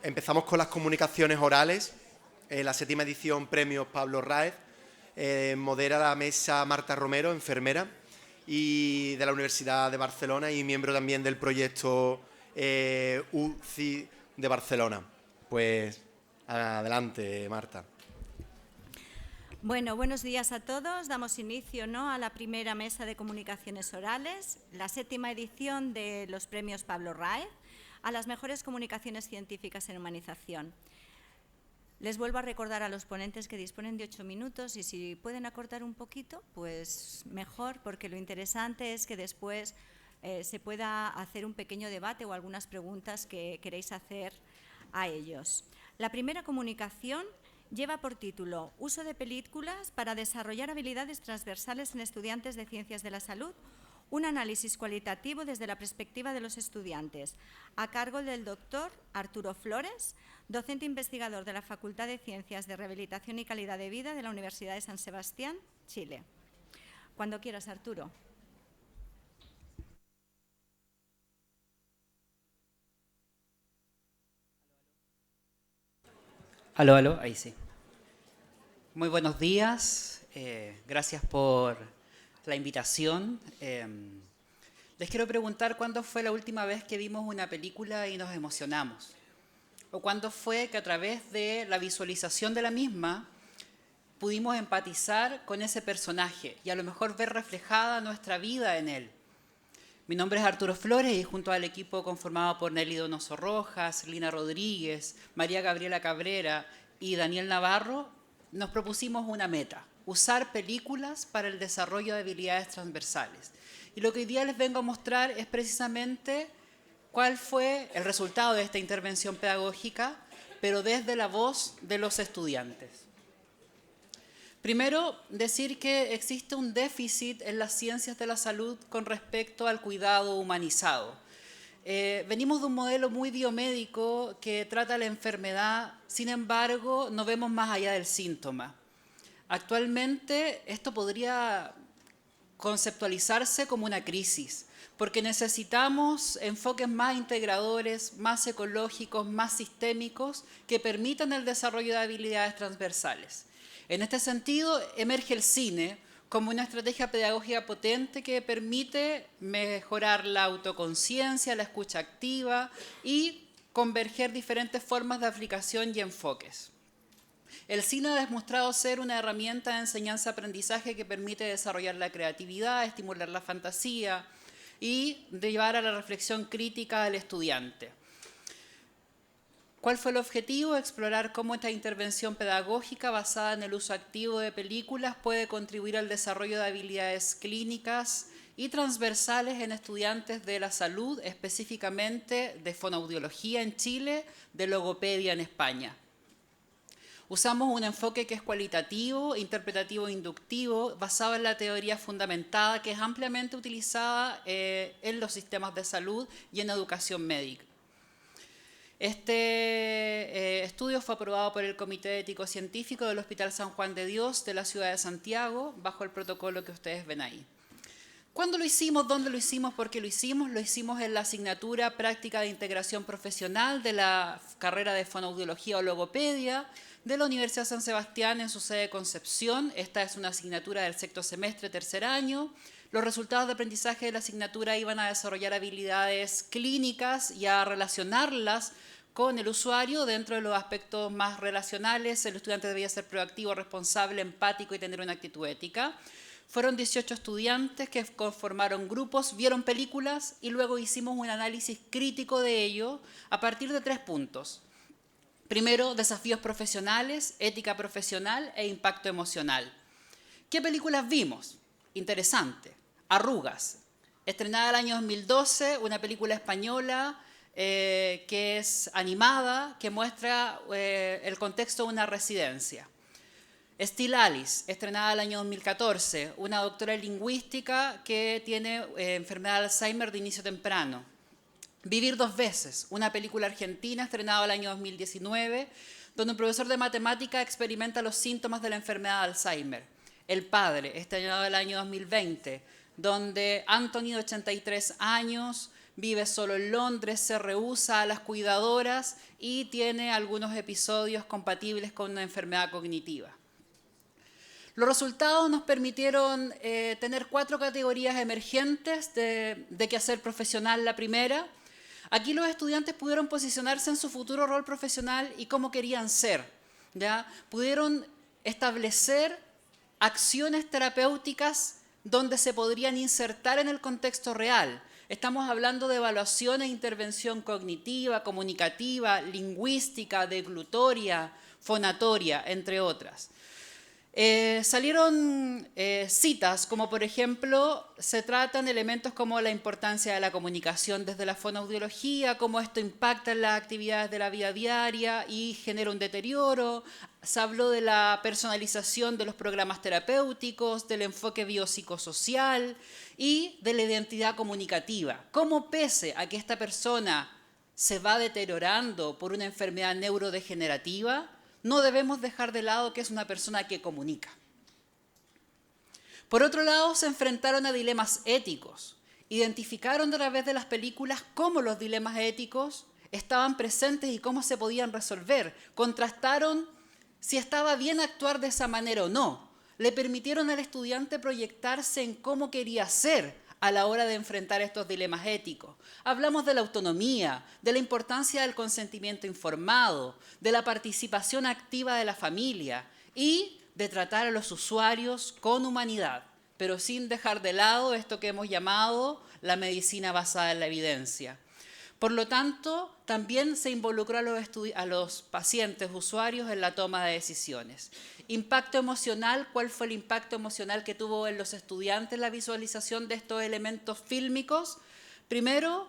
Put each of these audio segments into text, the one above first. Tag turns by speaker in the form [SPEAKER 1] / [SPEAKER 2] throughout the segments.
[SPEAKER 1] Empezamos con las comunicaciones orales. La 7ª edición Premios Pablo Raez. Modera la mesa Marta Romero, enfermera, y de la Universidad de Barcelona y miembro también del proyecto UCI de Barcelona. Pues adelante, Marta.
[SPEAKER 2] Bueno, buenos días a todos. Damos inicio, ¿no?, a la primera mesa de comunicaciones orales, la 7ª edición de los Premios Pablo Raez a las mejores comunicaciones científicas en humanización. Les vuelvo a recordar a los ponentes que disponen de 8 minutos y si pueden acortar un poquito, pues mejor, porque lo interesante es que después se pueda hacer un pequeño debate o algunas preguntas que queréis hacer a ellos. La primera comunicación lleva por título «Uso de películas para desarrollar habilidades transversales en estudiantes de Ciencias de la Salud, un análisis cualitativo desde la perspectiva de los estudiantes», a cargo del doctor Arturo Flores, docente investigador de la Facultad de Ciencias de Rehabilitación y Calidad de Vida de la Universidad de San Sebastián, Chile. Cuando quieras, Arturo.
[SPEAKER 3] Aló, aló, ahí sí. Muy buenos días, gracias por la invitación. Les quiero preguntar cuándo fue la última vez que vimos una película y nos emocionamos. O cuándo fue que a través de la visualización de la misma pudimos empatizar con ese personaje y a lo mejor ver reflejada nuestra vida en él. Mi nombre es Arturo Flores y junto al equipo conformado por Nelly Donoso Rojas, Lina Rodríguez, María Gabriela Cabrera y Daniel Navarro, nos propusimos una meta: usar películas para el desarrollo de habilidades transversales. Y lo que hoy día les vengo a mostrar es precisamente cuál fue el resultado de esta intervención pedagógica, pero desde la voz de los estudiantes. Primero, decir que existe un déficit en las ciencias de la salud con respecto al cuidado humanizado. Venimos de un modelo muy biomédico que trata la enfermedad, sin embargo, no vemos más allá del síntoma. Actualmente, esto podría conceptualizarse como una crisis, porque necesitamos enfoques más integradores, más ecológicos, más sistémicos, que permitan el desarrollo de habilidades transversales. En este sentido, emerge el cine como una estrategia pedagógica potente que permite mejorar la autoconciencia, la escucha activa y converger diferentes formas de aplicación y enfoques. El cine ha demostrado ser una herramienta de enseñanza-aprendizaje que permite desarrollar la creatividad, estimular la fantasía y llevar a la reflexión crítica al estudiante. ¿Cuál fue el objetivo? Explorar cómo esta intervención pedagógica basada en el uso activo de películas puede contribuir al desarrollo de habilidades clínicas y transversales en estudiantes de la salud, específicamente de fonoaudiología en Chile, de logopedia en España. Usamos un enfoque que es cualitativo, interpretativo e inductivo, basado en la teoría fundamentada que es ampliamente utilizada en los sistemas de salud y en educación médica. Este estudio fue aprobado por el Comité Ético-Científico del Hospital San Juan de Dios de la ciudad de Santiago, bajo el protocolo que ustedes ven ahí. ¿Cuándo lo hicimos? ¿Dónde lo hicimos? ¿Por qué lo hicimos? Lo hicimos en la asignatura Práctica de Integración Profesional de la carrera de Fonoaudiología o Logopedia de la Universidad de San Sebastián en su sede de Concepción. Esta es una asignatura del sexto semestre, tercer año. Los resultados de aprendizaje de la asignatura iban a desarrollar habilidades clínicas y a relacionarlas con el usuario dentro de los aspectos más relacionales. El estudiante debía ser proactivo, responsable, empático y tener una actitud ética. Fueron 18 estudiantes que conformaron grupos, vieron películas y luego hicimos un análisis crítico de ello a partir de 3 puntos. Primero, desafíos profesionales, ética profesional e impacto emocional. ¿Qué películas vimos? Interesante. Arrugas, estrenada el año 2012, una película española que es animada, que muestra el contexto de una residencia. Still Alice, estrenada el año 2014, una doctora en lingüística que tiene enfermedad de Alzheimer de inicio temprano. Vivir dos veces, una película argentina estrenada el año 2019, donde un profesor de matemática experimenta los síntomas de la enfermedad de Alzheimer. El padre, estrenado el año 2020, donde Anthony, de 83 años, vive solo en Londres, se rehúsa a las cuidadoras y tiene algunos episodios compatibles con una enfermedad cognitiva. Los resultados nos permitieron tener 4 categorías emergentes de quehacer profesional. La primera, aquí los estudiantes pudieron posicionarse en su futuro rol profesional y cómo querían ser, ¿ya? Pudieron establecer acciones terapéuticas donde se podrían insertar en el contexto real. Estamos hablando de evaluación e intervención cognitiva, comunicativa, lingüística, deglutoria, fonatoria, entre otras. Salieron citas, como por ejemplo, se tratan elementos como la importancia de la comunicación desde la fonoaudiología, cómo esto impacta en las actividades de la vida diaria y genera un deterioro. Se habló de la personalización de los programas terapéuticos, del enfoque biopsicosocial y de la identidad comunicativa. Cómo pese a que esta persona se va deteriorando por una enfermedad neurodegenerativa, no debemos dejar de lado que es una persona que comunica. Por otro lado, se enfrentaron a dilemas éticos. Identificaron a través de las películas cómo los dilemas éticos estaban presentes y cómo se podían resolver. Contrastaron si estaba bien actuar de esa manera o no. Le permitieron al estudiante proyectarse en cómo quería ser a la hora de enfrentar estos dilemas éticos. Hablamos de la autonomía, de la importancia del consentimiento informado, de la participación activa de la familia y de tratar a los usuarios con humanidad, pero sin dejar de lado esto que hemos llamado la medicina basada en la evidencia. Por lo tanto, también se involucró a los pacientes, usuarios, en la toma de decisiones. Impacto emocional, ¿cuál fue el impacto emocional que tuvo en los estudiantes la visualización de estos elementos fílmicos? Primero,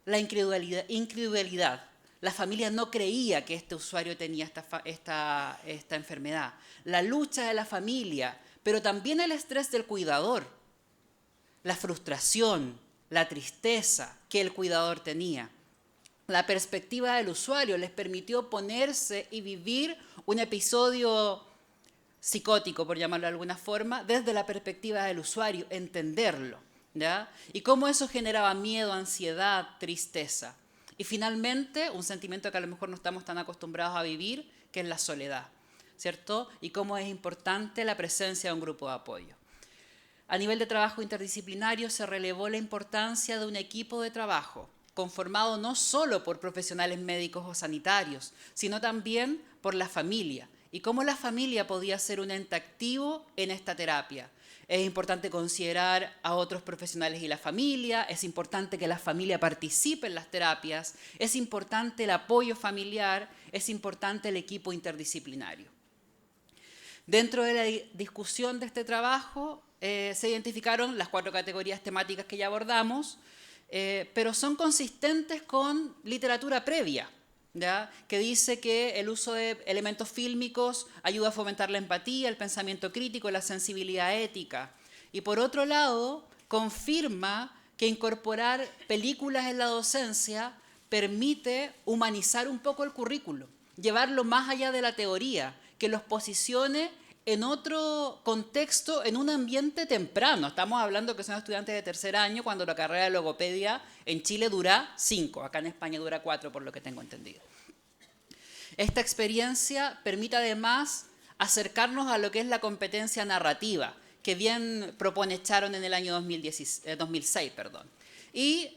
[SPEAKER 3] la incredulidad. La familia no creía que este usuario tenía esta enfermedad. La lucha de la familia, pero también el estrés del cuidador, la frustración, la tristeza que el cuidador tenía. La perspectiva del usuario les permitió ponerse y vivir un episodio psicótico, por llamarlo de alguna forma, desde la perspectiva del usuario, entenderlo, ¿ya? Y cómo eso generaba miedo, ansiedad, tristeza. Y finalmente, un sentimiento que a lo mejor no estamos tan acostumbrados a vivir, que es la soledad, ¿cierto? Y cómo es importante la presencia de un grupo de apoyo. A nivel de trabajo interdisciplinario se relevó la importancia de un equipo de trabajo conformado no solo por profesionales médicos o sanitarios, sino también por la familia y cómo la familia podía ser un ente activo en esta terapia. Es importante considerar a otros profesionales y la familia, es importante que la familia participe en las terapias, es importante el apoyo familiar, es importante el equipo interdisciplinario. Dentro de la discusión de este trabajo, se identificaron las 4 categorías temáticas que ya abordamos, pero son consistentes con literatura previa, ¿ya? Que dice que el uso de elementos fílmicos ayuda a fomentar la empatía, el pensamiento crítico, la sensibilidad ética. Y por otro lado, confirma que incorporar películas en la docencia permite humanizar un poco el currículo, llevarlo más allá de la teoría, que los posicione en otro contexto, en un ambiente temprano. Estamos hablando que son estudiantes de tercer año, cuando la carrera de logopedia en Chile dura 5, acá en España dura 4, por lo que tengo entendido. Esta experiencia permite además acercarnos a lo que es la competencia narrativa, que bien propone Sharon en el año 2006. Y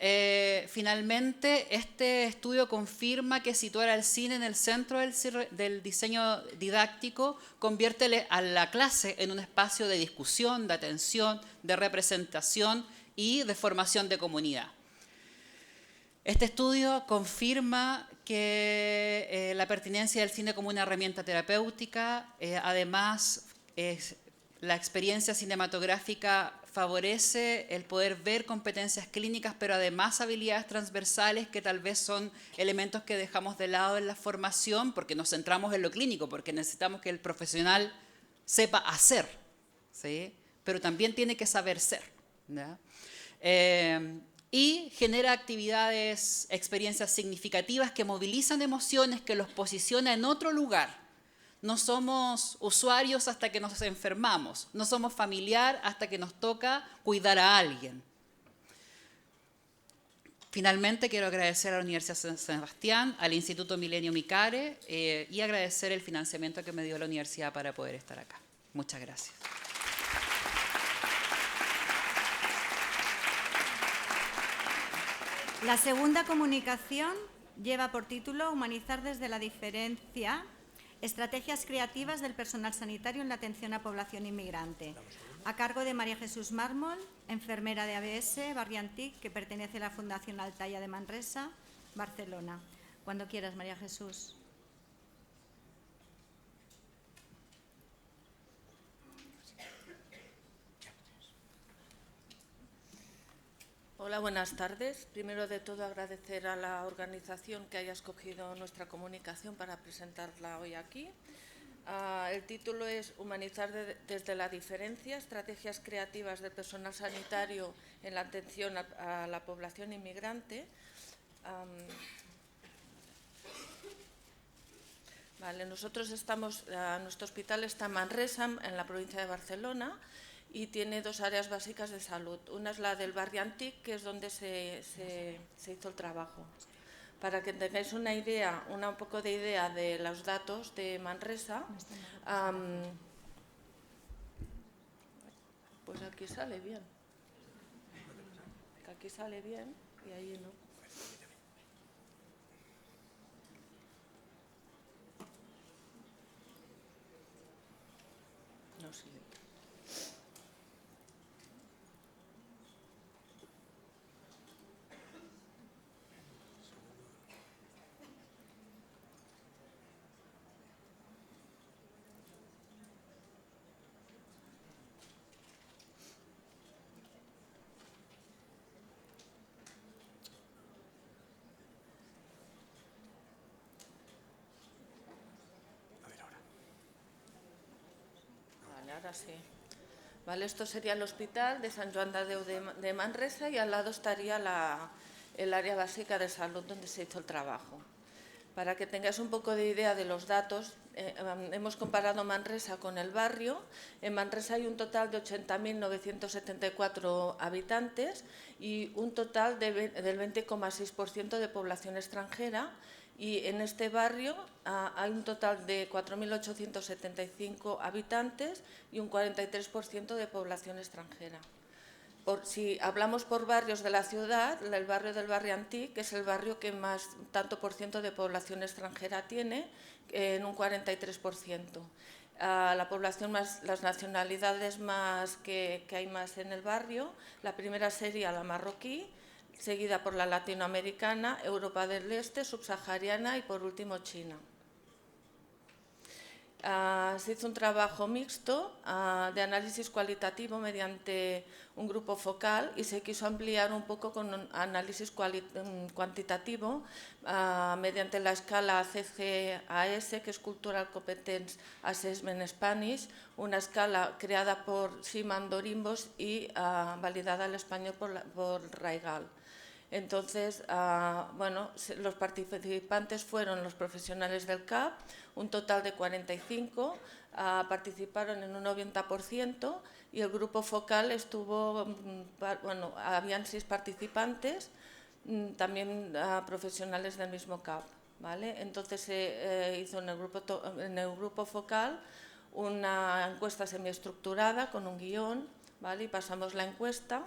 [SPEAKER 3] finalmente este estudio confirma que situar al cine en el centro del diseño didáctico convierte a la clase en un espacio de discusión, de atención, de representación y de formación de comunidad. Este estudio confirma que la pertinencia del cine como una herramienta terapéutica, además la experiencia cinematográfica favorece el poder ver competencias clínicas, pero además habilidades transversales que tal vez son elementos que dejamos de lado en la formación porque nos centramos en lo clínico, porque necesitamos que el profesional sepa hacer, ¿sí? Pero también tiene que saber ser, ¿ya? Y genera actividades, experiencias significativas que movilizan emociones, que los posiciona en otro lugar. No somos usuarios hasta que nos enfermamos, no somos familiar hasta que nos toca cuidar a alguien. Finalmente, quiero agradecer a la Universidad San Sebastián, al Instituto Milenio Micare y agradecer el financiamiento que me dio la universidad para poder estar acá. Muchas gracias.
[SPEAKER 2] La segunda comunicación lleva por título Humanizar desde la diferencia, estrategias creativas del personal sanitario en la atención a población inmigrante, a cargo de María Jesús Mármol, enfermera de ABS Barriantic, que pertenece a la Fundación Altaya de Manresa, Barcelona. Cuando quieras, María Jesús.
[SPEAKER 4] Hola, buenas tardes. Primero de todo, agradecer a la organización que haya escogido nuestra comunicación para presentarla hoy aquí. El título es Humanizar desde la diferencia, estrategias creativas del personal sanitario en la atención a la población inmigrante. Nosotros nuestro hospital está en Manresa, en la provincia de Barcelona, y tiene dos áreas básicas de salud. Una es la del Barriantic, que es donde se hizo el trabajo. Para que tengáis una idea, un poco de idea de los datos de Manresa, pues aquí sale bien. Aquí sale bien y ahí no. No sé. Ahora sí. Vale, esto sería el hospital de Sant Joan de Déu de Manresa y al lado estaría el área básica de salud donde se hizo el trabajo. Para que tengáis un poco de idea de los datos, hemos comparado Manresa con el barrio. En Manresa hay un total de 80.974 habitantes y un total del 20,6% de población extranjera. Y en este barrio hay un total de 4.875 habitantes y un 43% de población extranjera. Si hablamos por barrios de la ciudad, el barrio del Barriantic es el barrio que más tanto por ciento de población extranjera tiene, en un 43%. La población las nacionalidades más que hay más en el barrio, la primera sería la marroquí, seguida por la latinoamericana, Europa del Este, subsahariana y por último China. Se hizo un trabajo mixto de análisis cualitativo mediante un grupo focal y se quiso ampliar un poco con un análisis cuantitativo mediante la escala CGAS, que es Cultural Competence Assessment Spanish, una escala creada por Simon Dorimbos y validada al español por Raigal. Entonces, los participantes fueron los profesionales del CAP, un total de 45, participaron en un 90% y el grupo focal habían 6 participantes, también profesionales del mismo CAP, ¿vale? Entonces se hizo en el grupo focal una encuesta semiestructurada con un guión, ¿vale? Y pasamos la encuesta.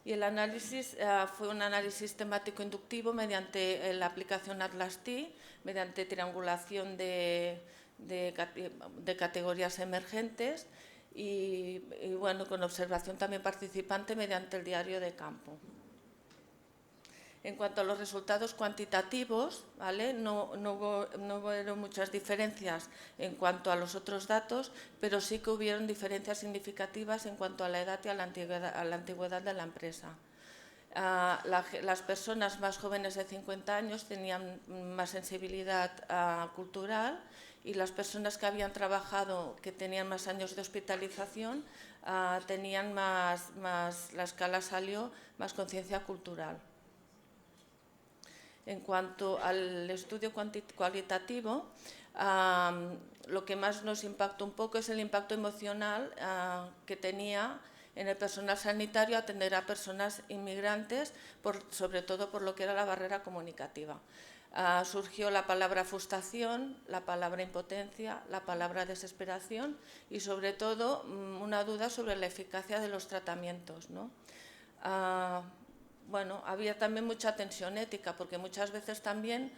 [SPEAKER 4] Y el análisis fue un análisis temático inductivo mediante la aplicación Atlas-T, mediante triangulación de categorías emergentes y con observación también participante mediante el diario de campo. En cuanto a los resultados cuantitativos, ¿vale? no hubo muchas diferencias en cuanto a los otros datos, pero sí que hubieron diferencias significativas en cuanto a la edad y a la antigüedad de la empresa. Las personas más jóvenes de 50 años tenían más sensibilidad cultural y las personas que habían trabajado, que tenían más años de hospitalización, tenían la escala salió más conciencia cultural. En cuanto al estudio cualitativo, lo que más nos impactó un poco es el impacto emocional que tenía en el personal sanitario atender a personas inmigrantes, sobre todo por lo que era la barrera comunicativa. Surgió la palabra frustración, la palabra impotencia, la palabra desesperación y sobre todo una duda sobre la eficacia de los tratamientos, ¿no? Bueno, había también mucha tensión ética, porque muchas veces también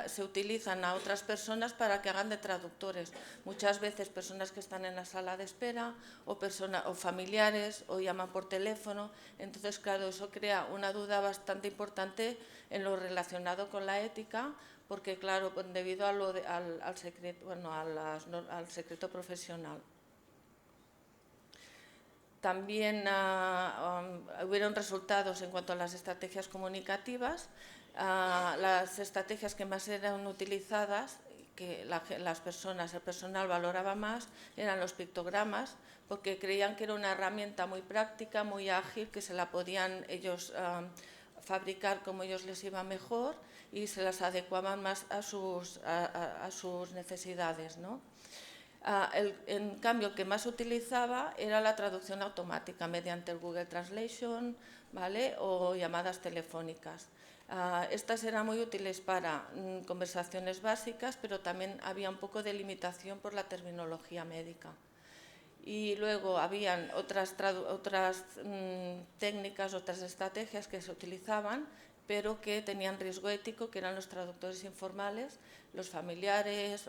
[SPEAKER 4] se utilizan a otras personas para que hagan de traductores. Muchas veces personas que están en la sala de espera o familiares o llaman por teléfono. Entonces, claro, eso crea una duda bastante importante en lo relacionado con la ética, porque, claro, debido a al secreto profesional. También hubieron resultados en cuanto a las estrategias comunicativas. Las estrategias que más eran utilizadas, que las personas, el personal valoraba más, eran los pictogramas, porque creían que era una herramienta muy práctica, muy ágil, que se la podían ellos fabricar como ellos les iba mejor y se las adecuaban más a sus necesidades, ¿no? En cambio, el que más utilizaba era la traducción automática mediante el Google Translation, ¿vale? O llamadas telefónicas. Estas eran muy útiles para conversaciones básicas, pero también había un poco de limitación por la terminología médica. Y luego habían otras técnicas, otras estrategias que se utilizaban, pero que tenían riesgo ético, que eran los traductores informales, los familiares,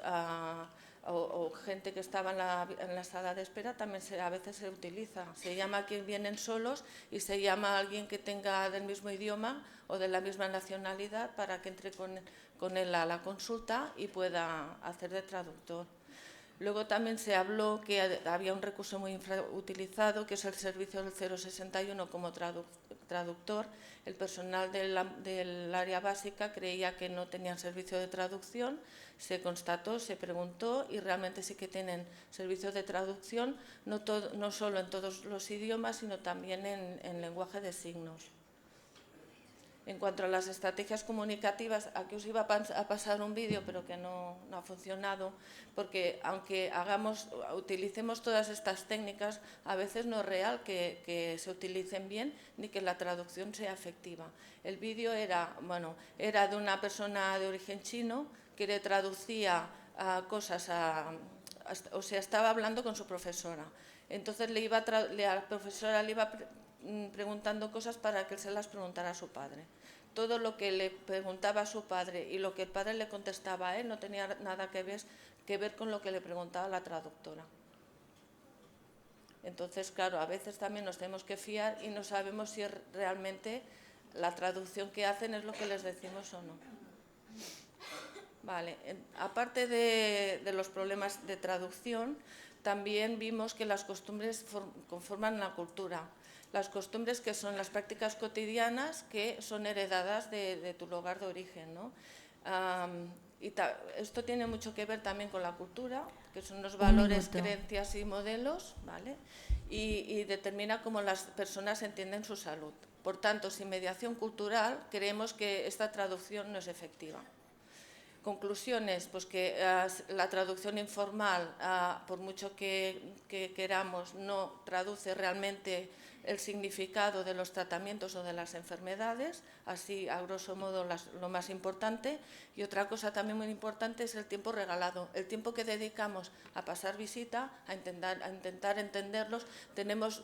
[SPEAKER 4] o gente que estaba en la sala de espera, también a veces se utiliza. Se llama a quien vienen solos y se llama a alguien que tenga del mismo idioma o de la misma nacionalidad para que entre con él a la consulta y pueda hacer de traductor. Luego también se habló que había un recurso muy infrautilizado, que es el servicio del 061 como traductor. El personal del área básica creía que no tenían servicio de traducción. Se constató, se preguntó y realmente sí que tienen servicio de traducción, no solo en todos los idiomas, sino también en lenguaje de signos. En cuanto a las estrategias comunicativas, aquí os iba a pasar un vídeo, pero que no ha funcionado, porque aunque utilicemos todas estas técnicas, a veces no es real que se utilicen bien ni que la traducción sea efectiva. El vídeo era de una persona de origen chino que le traducía cosas o sea, estaba hablando con su profesora. Entonces la profesora le iba preguntando cosas para que él se las preguntara a su padre. Todo lo que le preguntaba a su padre y lo que el padre le contestaba a él no tenía nada que ver con lo que le preguntaba la traductora. Entonces, claro, a veces también nos tenemos que fiar y no sabemos si realmente la traducción que hacen es lo que les decimos o no. Vale. Aparte de los problemas de traducción, también vimos que las costumbres conforman la cultura. Las costumbres que son las prácticas cotidianas que son heredadas de tu lugar de origen, ¿no? Esto tiene mucho que ver también con la cultura, que son los valores, creencias y modelos, ¿vale? Y determina cómo las personas entienden su salud. Por tanto, sin mediación cultural, creemos que esta traducción no es efectiva. Conclusiones, pues que la traducción informal, por mucho que queramos, no traduce realmente el significado de los tratamientos o de las enfermedades, así a grosso modo lo más importante. Y otra cosa también muy importante es el tiempo regalado, el tiempo que dedicamos a pasar visita, a intentar entenderlos. Tenemos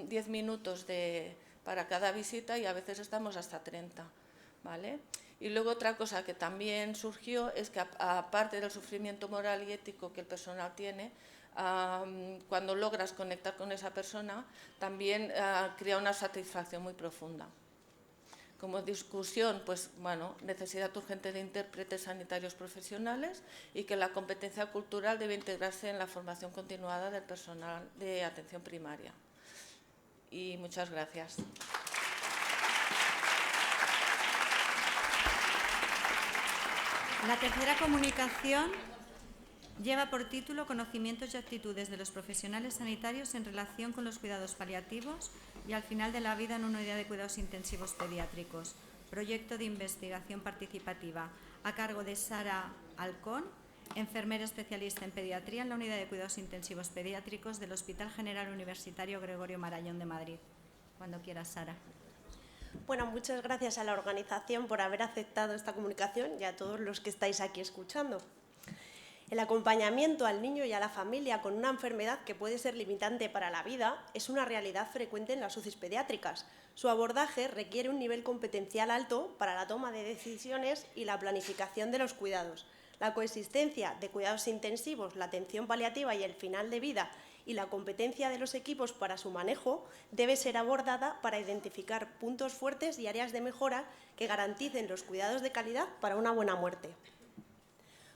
[SPEAKER 4] 10 minutos para cada visita y a veces estamos hasta 30, ¿vale? Y luego otra cosa que también surgió es que aparte del sufrimiento moral y ético que el personal tiene, cuando logras conectar con esa persona, también crea una satisfacción muy profunda. Como discusión, pues bueno, necesidad urgente de intérpretes sanitarios profesionales y que la competencia cultural debe integrarse en la formación continuada del personal de atención primaria. Y muchas gracias.
[SPEAKER 2] La tercera comunicación lleva por título Conocimientos y actitudes de los profesionales sanitarios en relación con los cuidados paliativos y al final de la vida en una unidad de cuidados intensivos pediátricos. Proyecto de investigación participativa a cargo de Sara Alcón enfermera especialista en pediatría en la Unidad de Cuidados Intensivos Pediátricos del Hospital General Universitario Gregorio Marañón de Madrid. Cuando quieras, Sara.
[SPEAKER 5] Bueno, muchas gracias a la organización por haber aceptado esta comunicación y a todos los que estáis aquí escuchando. El acompañamiento al niño y a la familia con una enfermedad que puede ser limitante para la vida es una realidad frecuente en las UCIs pediátricas. Su abordaje requiere un nivel competencial alto para la toma de decisiones y la planificación de los cuidados. La coexistencia de cuidados intensivos, la atención paliativa y el final de vida y la competencia de los equipos para su manejo debe ser abordada para identificar puntos fuertes y áreas de mejora que garanticen los cuidados de calidad para una buena muerte.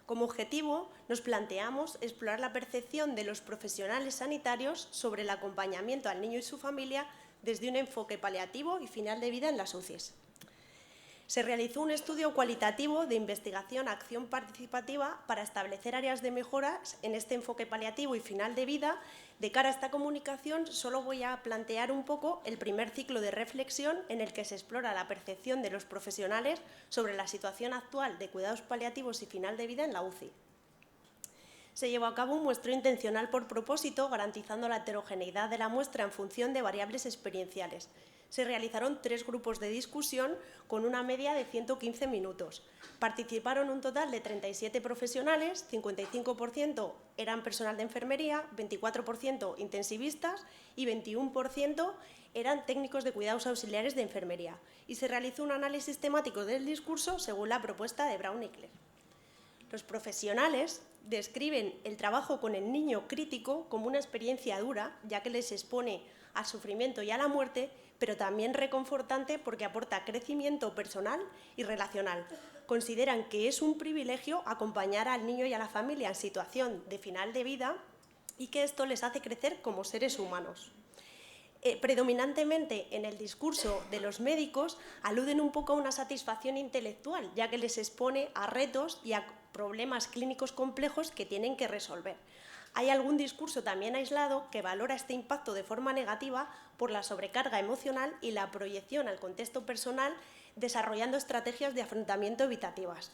[SPEAKER 5] Como objetivo, nos planteamos explorar la percepción de los profesionales sanitarios sobre el acompañamiento al niño y su familia desde un enfoque paliativo y final de vida en las UCIs. Se realizó un estudio cualitativo de investigación-acción participativa para establecer áreas de mejoras en este enfoque paliativo y final de vida. De cara a esta comunicación, solo voy a plantear un poco el primer ciclo de reflexión en el que se explora la percepción de los profesionales sobre la situación actual de cuidados paliativos y final de vida en la UCI. Se llevó a cabo un muestreo intencional por propósito, garantizando la heterogeneidad de la muestra en función de variables experienciales. Se realizaron 3 grupos de discusión con una media de 115 minutos. Participaron un total de 37 profesionales, 55% eran personal de enfermería, 24% intensivistas y 21% eran técnicos de cuidados auxiliares de enfermería. Y se realizó un análisis temático del discurso según la propuesta de Brown y Clerc. Los profesionales describen el trabajo con el niño crítico como una experiencia dura, ya que les expone al sufrimiento y a la muerte, pero también reconfortante porque aporta crecimiento personal y relacional. Consideran que es un privilegio acompañar al niño y a la familia en situación de final de vida y que esto les hace crecer como seres humanos. Predominantemente en el discurso de los médicos aluden un poco a una satisfacción intelectual, ya que les expone a retos y a problemas clínicos complejos que tienen que resolver. Hay algún discurso también aislado que valora este impacto de forma negativa por la sobrecarga emocional y la proyección al contexto personal, desarrollando estrategias de afrontamiento evitativas.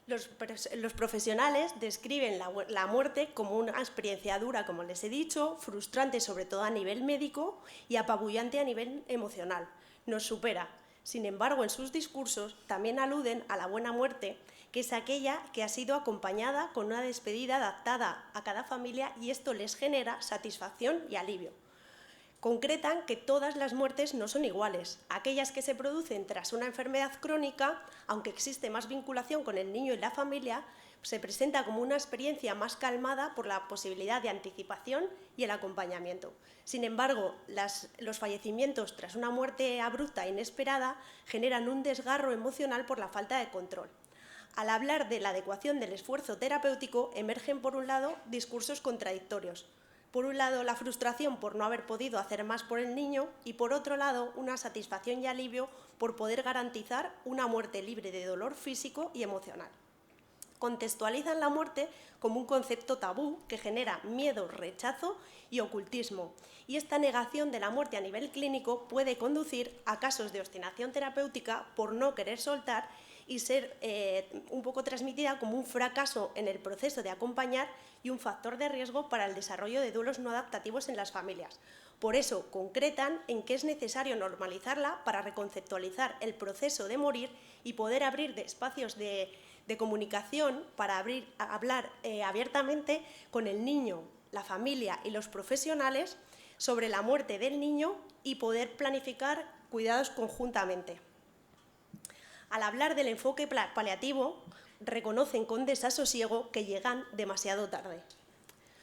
[SPEAKER 5] Los profesionales describen la muerte como una experiencia dura, como les he dicho, frustrante sobre todo a nivel médico y apabullante a nivel emocional. Nos supera. Sin embargo, en sus discursos también aluden a la buena muerte, que es aquella que ha sido acompañada con una despedida adaptada a cada familia y esto les genera satisfacción y alivio. Concretan que todas las muertes no son iguales. Aquellas que se producen tras una enfermedad crónica, aunque existe más vinculación con el niño y la familia, se presenta como una experiencia más calmada por la posibilidad de anticipación y el acompañamiento. Sin embargo, los fallecimientos tras una muerte abrupta e inesperada generan un desgarro emocional por la falta de control. Al hablar de la adecuación del esfuerzo terapéutico, emergen por un lado discursos contradictorios. Por un lado, la frustración por no haber podido hacer más por el niño y por otro lado, una satisfacción y alivio por poder garantizar una muerte libre de dolor físico y emocional. Contextualizan la muerte como un concepto tabú que genera miedo, rechazo y ocultismo. Y esta negación de la muerte a nivel clínico puede conducir a casos de obstinación terapéutica por no querer soltar y ser un poco transmitida como un fracaso en el proceso de acompañar y un factor de riesgo para el desarrollo de duelos no adaptativos en las familias. Por eso, concretan en que es necesario normalizarla para reconceptualizar el proceso de morir y poder abrir espacios de comunicación para hablar abiertamente con el niño, la familia y los profesionales sobre la muerte del niño y poder planificar cuidados conjuntamente. Al hablar del enfoque paliativo, reconocen con desasosiego que llegan demasiado tarde.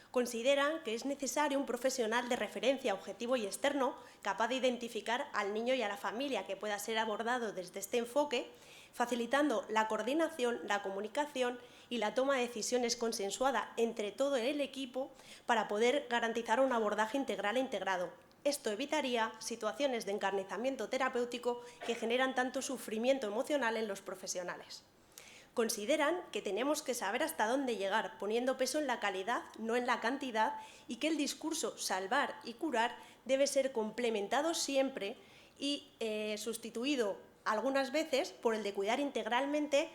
[SPEAKER 5] Consideran que es necesario un profesional de referencia objetivo y externo capaz de identificar al niño y a la familia que pueda ser abordado desde este enfoque, facilitando la coordinación, la comunicación y la toma de decisiones consensuada entre todo el equipo para poder garantizar un abordaje integral e integrado. Esto evitaría situaciones de encarnizamiento terapéutico que generan tanto sufrimiento emocional en los profesionales. Consideran que tenemos que saber hasta dónde llegar, poniendo peso en la calidad, no en la cantidad, y que el discurso salvar y curar debe ser complementado siempre y sustituido algunas veces por el de cuidar integralmente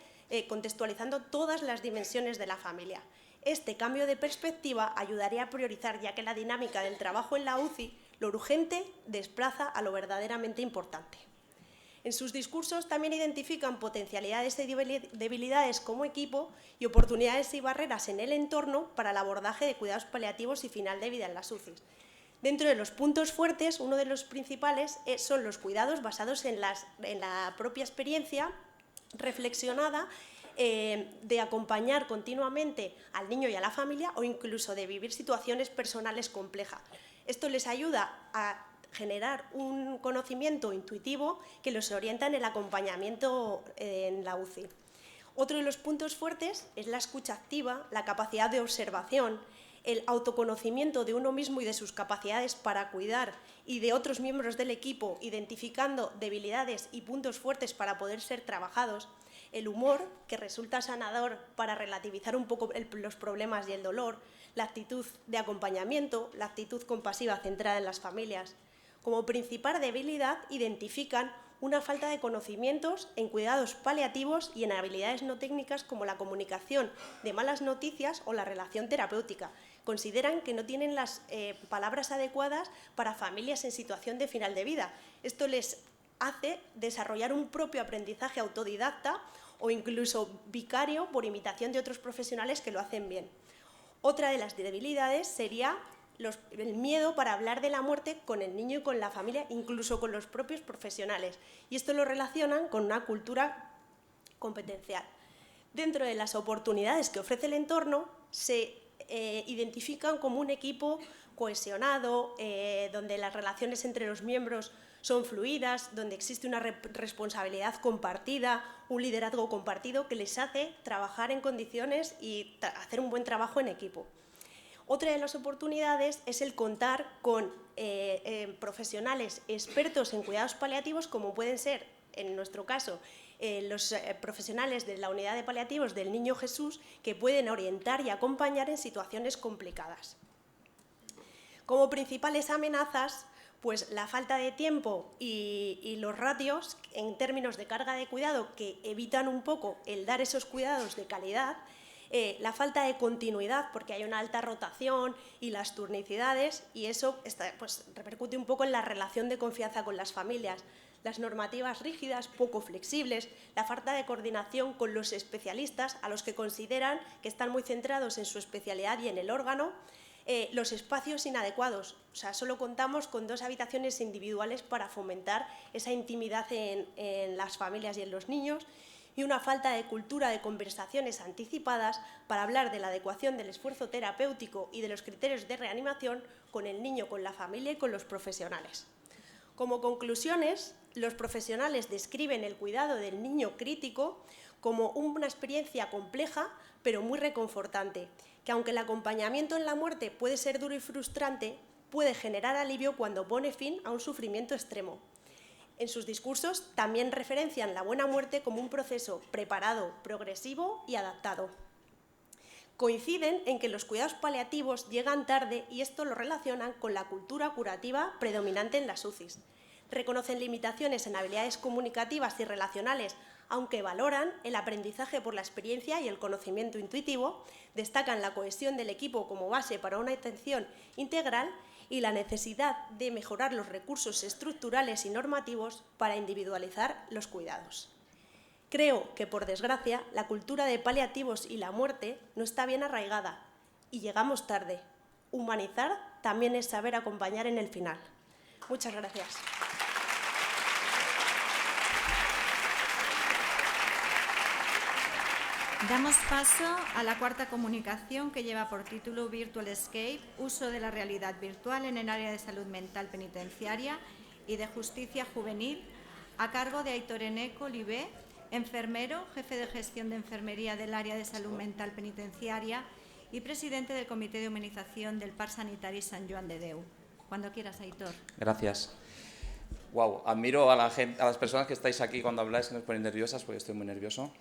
[SPEAKER 5] contextualizando todas las dimensiones de la familia. Este cambio de perspectiva ayudaría a priorizar, ya que la dinámica del trabajo en la UCI, lo urgente desplaza a lo verdaderamente importante. En sus discursos también identifican potencialidades y debilidades como equipo y oportunidades y barreras en el entorno para el abordaje de cuidados paliativos y final de vida en las UCIs. Dentro de los puntos fuertes, uno de los principales son los cuidados basados en la propia experiencia reflexionada, de acompañar continuamente al niño y a la familia o incluso de vivir situaciones personales complejas. Esto les ayuda a generar un conocimiento intuitivo que los orienta en el acompañamiento en la UCI. Otro de los puntos fuertes es la escucha activa, la capacidad de observación, el autoconocimiento de uno mismo y de sus capacidades para cuidar y de otros miembros del equipo, identificando debilidades y puntos fuertes para poder ser trabajados, el humor, que resulta sanador para relativizar un poco los problemas y el dolor, la actitud de acompañamiento, la actitud compasiva centrada en las familias. Como principal debilidad identifican una falta de conocimientos en cuidados paliativos y en habilidades no técnicas como la comunicación de malas noticias o la relación terapéutica. Consideran que no tienen las palabras adecuadas para familias en situación de final de vida. Esto les hace desarrollar un propio aprendizaje autodidacta o incluso vicario por imitación de otros profesionales que lo hacen bien. Otra de las debilidades sería el miedo para hablar de la muerte con el niño y con la familia, incluso con los propios profesionales. Y esto lo relacionan con una cultura competencial. Dentro de las oportunidades que ofrece el entorno, se identifican como un equipo cohesionado, donde las relaciones entre los miembros son fluidas, donde existe una responsabilidad compartida, un liderazgo compartido que les hace trabajar en condiciones y hacer un buen trabajo en equipo. Otra de las oportunidades es el contar con profesionales expertos en cuidados paliativos, como pueden ser, en nuestro caso, los profesionales de la unidad de paliativos del Niño Jesús, que pueden orientar y acompañar en situaciones complicadas. Como principales amenazas, pues la falta de tiempo y los ratios en términos de carga de cuidado que evitan un poco el dar esos cuidados de calidad, la falta de continuidad porque hay una alta rotación y las turnicidades, y eso pues, repercute un poco en la relación de confianza con las familias. Las normativas rígidas, poco flexibles, la falta de coordinación con los especialistas a los que consideran que están muy centrados en su especialidad y en el órgano, los espacios inadecuados, o sea, solo contamos con 2 habitaciones individuales para fomentar esa intimidad en las familias y en los niños, y una falta de cultura de conversaciones anticipadas para hablar de la adecuación del esfuerzo terapéutico y de los criterios de reanimación con el niño, con la familia y con los profesionales. Como conclusiones, los profesionales describen el cuidado del niño crítico como una experiencia compleja, pero muy reconfortante, que aunque el acompañamiento en la muerte puede ser duro y frustrante, puede generar alivio cuando pone fin a un sufrimiento extremo. En sus discursos también referencian la buena muerte como un proceso preparado, progresivo y adaptado. Coinciden en que los cuidados paliativos llegan tarde y esto lo relacionan con la cultura curativa predominante en las UCIs. Reconocen limitaciones en habilidades comunicativas y relacionales, aunque valoran el aprendizaje por la experiencia y el conocimiento intuitivo, destacan la cohesión del equipo como base para una atención integral y la necesidad de mejorar los recursos estructurales y normativos para individualizar los cuidados. Creo que, por desgracia, la cultura de paliativos y la muerte no está bien arraigada y llegamos tarde. Humanizar también es saber acompañar en el final. Muchas gracias.
[SPEAKER 2] Damos paso a la cuarta comunicación, que lleva por título Virtual Escape, uso de la realidad virtual en el área de salud mental penitenciaria y de justicia juvenil, a cargo de Aitor Eneco Libé, enfermero, jefe de gestión de enfermería del área de salud mental penitenciaria y presidente del Comité de Humanización del Parc Sanitari Sant Joan de Déu. Cuando quieras, Aitor.
[SPEAKER 6] Gracias. Wow, admiro a las personas que estáis aquí cuando habláis, que nos ponen nerviosas, porque estoy muy nervioso.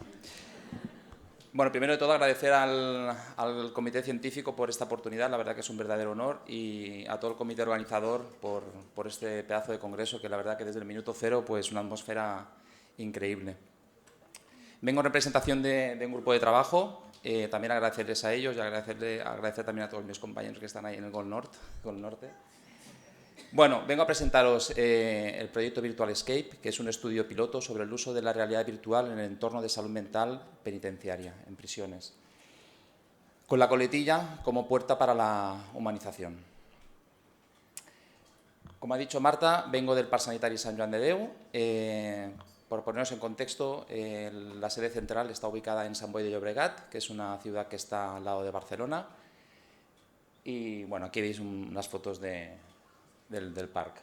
[SPEAKER 6] Bueno, primero de todo agradecer al Comité Científico por esta oportunidad, la verdad que es un verdadero honor, y a todo el comité organizador por este pedazo de congreso, que la verdad que desde el minuto cero pues una atmósfera increíble. Vengo en representación de un grupo de trabajo, también agradecerles a ellos y agradecer también a todos mis compañeros que están ahí en el Gol Norte. Bueno, vengo a presentaros el proyecto Virtual Escape, que es un estudio piloto sobre el uso de la realidad virtual en el entorno de salud mental penitenciaria, en prisiones, con la coletilla como puerta para la humanización. Como ha dicho Marta, vengo del Parc Sanitari Sant Joan de Déu. Por ponernos en contexto, la sede central está ubicada en Sant Boi de Llobregat, que es una ciudad que está al lado de Barcelona. Y bueno, aquí veis unas fotos del parque.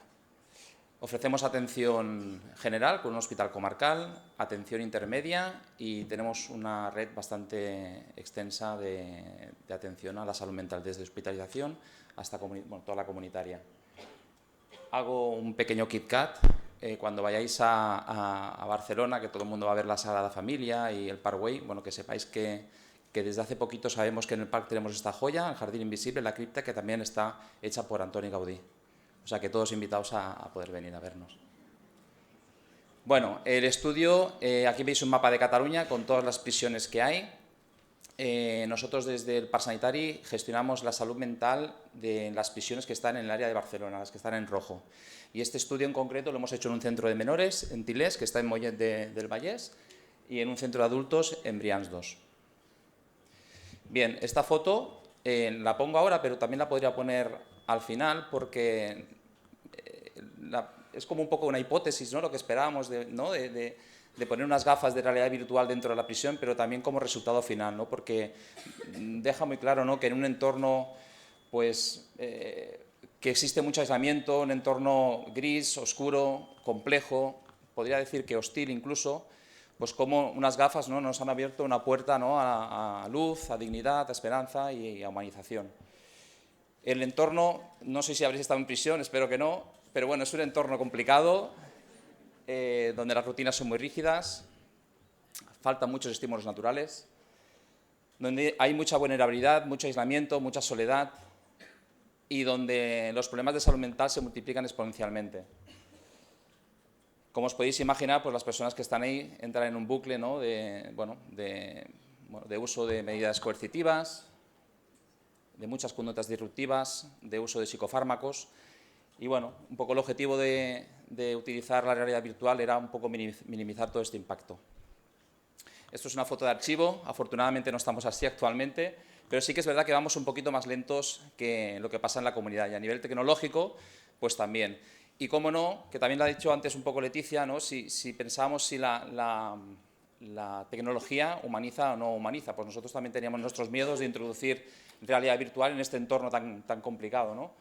[SPEAKER 6] Ofrecemos atención general con un hospital comarcal, atención intermedia y tenemos una red bastante extensa de atención a la salud mental, desde hospitalización hasta toda la comunitaria. Hago un pequeño KitKat. Cuando vayáis a Barcelona, que todo el mundo va a ver la Sagrada Familia y el Parc Güell, bueno, que sepáis que desde hace poquito sabemos que en el parque tenemos esta joya, el Jardín Invisible, la cripta, que también está hecha por Antoni Gaudí. O sea que todos invitados a poder venir a vernos. Bueno, el estudio, aquí veis un mapa de Cataluña con todas las prisiones que hay. Nosotros desde el Parc Sanitari gestionamos la salud mental de las prisiones que están en el área de Barcelona, las que están en rojo. Y este estudio en concreto lo hemos hecho en un centro de menores, en Tilés, que está en Mollet del Vallès, y en un centro de adultos en Brians 2. Bien, esta foto la pongo ahora, pero también la podría poner al final, porque es como un poco una hipótesis, ¿no?, lo que esperábamos de poner unas gafas de realidad virtual dentro de la prisión, pero también como resultado final, ¿no?, porque deja muy claro, ¿no?, que en un entorno pues, que existe mucho aislamiento, un entorno gris, oscuro, complejo, podría decir que hostil incluso, pues como unas gafas, ¿no?, nos han abierto una puerta, ¿no?, a luz, a dignidad, a esperanza y a humanización. El entorno, no sé si habréis estado en prisión, espero que no, pero bueno, es un entorno complicado, donde las rutinas son muy rígidas, faltan muchos estímulos naturales, donde hay mucha vulnerabilidad, mucho aislamiento, mucha soledad y donde los problemas de salud mental se multiplican exponencialmente. Como os podéis imaginar, pues las personas que están ahí entran en un bucle, ¿no?, de uso de medidas coercitivas, de muchas conductas disruptivas, de uso de psicofármacos. Y bueno, un poco el objetivo de utilizar la realidad virtual era un poco minimizar todo este impacto. Esto es una foto de archivo, afortunadamente no estamos así actualmente, pero sí que es verdad que vamos un poquito más lentos que lo que pasa en la comunidad, y a nivel tecnológico, pues también. Y cómo no, que también lo ha dicho antes un poco Leticia, ¿no?, si pensamos si la tecnología humaniza o no humaniza, pues nosotros también teníamos nuestros miedos de introducir realidad virtual en este entorno tan complicado, ¿no?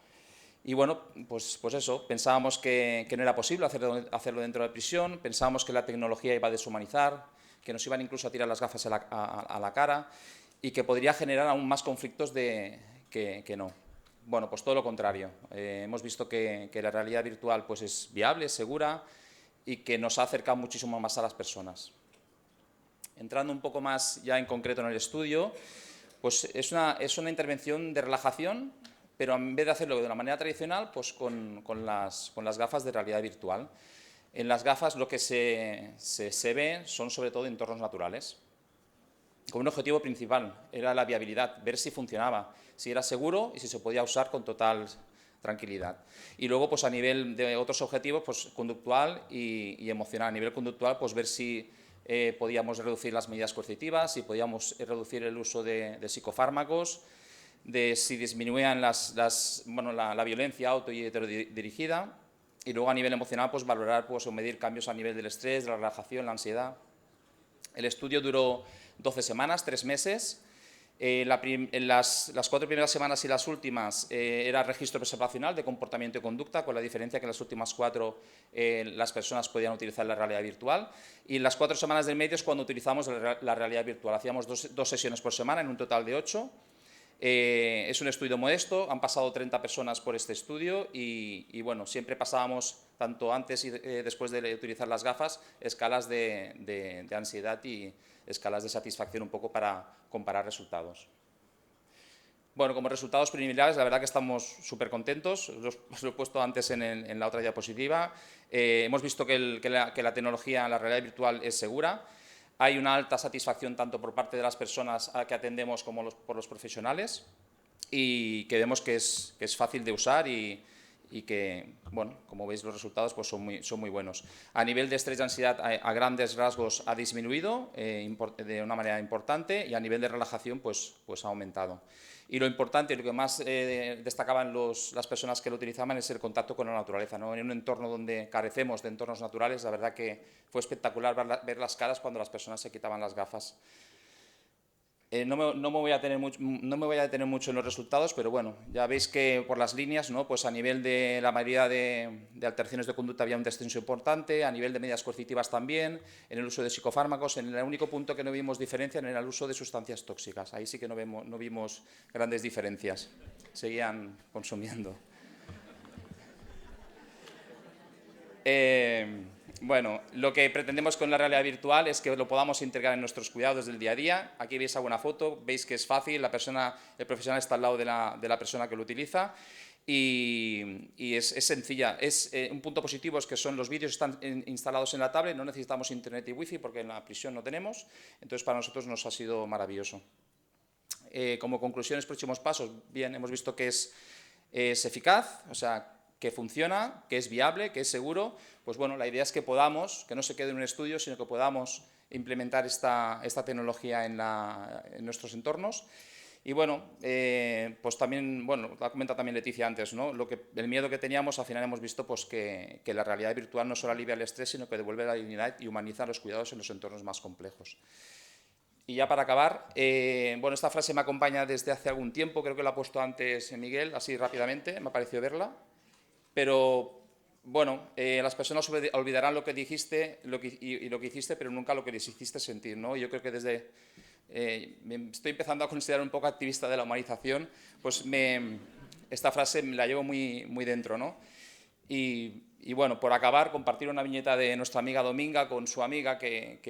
[SPEAKER 6] Y bueno, pues eso, pensábamos que no era posible hacerlo dentro de la prisión, pensábamos que la tecnología iba a deshumanizar, que nos iban incluso a tirar las gafas a la cara y que podría generar aún más conflictos que no. Bueno, pues todo lo contrario. Hemos visto que la realidad virtual pues es viable, es segura y que nos ha acercado muchísimo más a las personas. Entrando un poco más ya en concreto en el estudio, pues es una intervención de relajación, pero en vez de hacerlo de una manera tradicional, pues con las gafas de realidad virtual. En las gafas lo que se ve son sobre todo entornos naturales. Con un objetivo principal, era la viabilidad, ver si funcionaba, si era seguro y si se podía usar con total tranquilidad. Y luego, pues a nivel de otros objetivos, pues conductual y emocional. A nivel conductual, pues ver si podíamos reducir las medidas coercitivas, si podíamos reducir el uso de psicofármacos, de si disminuían la violencia auto y heterodirigida, y luego a nivel emocional pues valorar pues, o medir cambios a nivel del estrés, de la relajación, la ansiedad. El estudio duró 12 semanas, 3 meses. En las 4 primeras semanas y las últimas era registro observacional de comportamiento y conducta, con la diferencia que en las últimas 4 las personas podían utilizar la realidad virtual, y en las 4 semanas del medio es cuando utilizamos la realidad virtual. Hacíamos 2 sesiones por semana en un total de 8. Es un estudio modesto, han pasado 30 personas por este estudio y bueno, siempre pasábamos, tanto antes y después de utilizar las gafas, escalas de ansiedad y escalas de satisfacción un poco para comparar resultados. Bueno, como resultados preliminares, la verdad que estamos súper contentos, os lo he puesto antes en la otra diapositiva. Hemos visto que la tecnología, la realidad virtual es segura. Hay una alta satisfacción tanto por parte de las personas a que atendemos como por los profesionales, y que vemos que es fácil de usar y que, bueno, como veis, los resultados pues son muy buenos. A nivel de estrés y ansiedad, a grandes rasgos ha disminuido de una manera importante, y a nivel de relajación pues ha aumentado. Y lo importante, lo que más destacaban las personas que lo utilizaban, es el contacto con la naturaleza, ¿no? En un entorno donde carecemos de entornos naturales, la verdad que fue espectacular ver las caras cuando las personas se quitaban las gafas. No me voy a detener mucho en los resultados, pero bueno, ya veis que por las líneas, ¿no? Pues a nivel de la mayoría de alteraciones de conducta había un descenso importante, a nivel de medidas coercitivas también, en el uso de psicofármacos. En el único punto que no vimos diferencia era en el uso de sustancias tóxicas. Ahí sí que no vimos grandes diferencias, seguían consumiendo. Bueno, lo que pretendemos con la realidad virtual es que lo podamos integrar en nuestros cuidados del día a día. Aquí veis alguna foto, veis que es fácil, el profesional está al lado de la persona que lo utiliza, y es sencilla. Un punto positivo es que los vídeos están instalados en la tablet, no necesitamos internet y wifi porque en la prisión no tenemos, entonces para nosotros nos ha sido maravilloso. Como conclusiones, próximos pasos, bien, hemos visto que es eficaz, o sea, que funciona, que es viable, que es seguro. Pues bueno, la idea es que podamos, que no se quede en un estudio, sino que podamos implementar esta tecnología en nuestros entornos. Y bueno, pues también, bueno, lo ha comentado también Leticia antes, ¿no? El miedo que teníamos, al final hemos visto pues que la realidad virtual no solo alivia el estrés, sino que devuelve la dignidad y humaniza los cuidados en los entornos más complejos. Y ya para acabar, bueno, esta frase me acompaña desde hace algún tiempo, creo que la ha puesto antes Miguel, así rápidamente, me ha parecido verla. Pero, bueno, las personas olvidarán lo que dijiste y lo que hiciste, pero nunca lo que les hiciste sentir, ¿no? Yo creo que me estoy empezando a considerar un poco activista de la humanización, pues esta frase me la llevo muy dentro, ¿no? Y bueno, por acabar, compartir una viñeta de nuestra amiga Dominga con su amiga que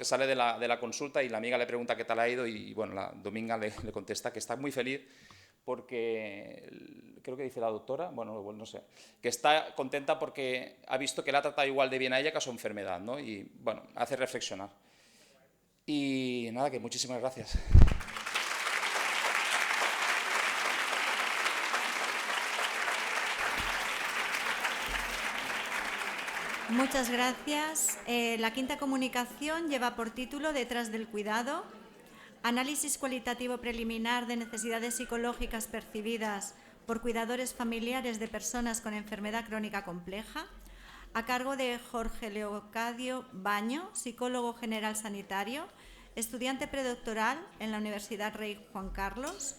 [SPEAKER 6] sale de la consulta, y la amiga le pregunta qué tal ha ido, y bueno, la Dominga le contesta que está muy feliz porque, creo que dice la doctora, bueno, no sé, que está contenta porque ha visto que la ha tratado igual de bien a ella que a su enfermedad, ¿no? Y bueno, hace reflexionar. Y nada, que muchísimas gracias.
[SPEAKER 2] Muchas gracias. La quinta comunicación lleva por título Detrás del cuidado. Análisis cualitativo preliminar de necesidades psicológicas percibidas por cuidadores familiares de personas con enfermedad crónica compleja, a cargo de Jorge Leocadio Baño, psicólogo general sanitario, estudiante predoctoral en la Universidad Rey Juan Carlos,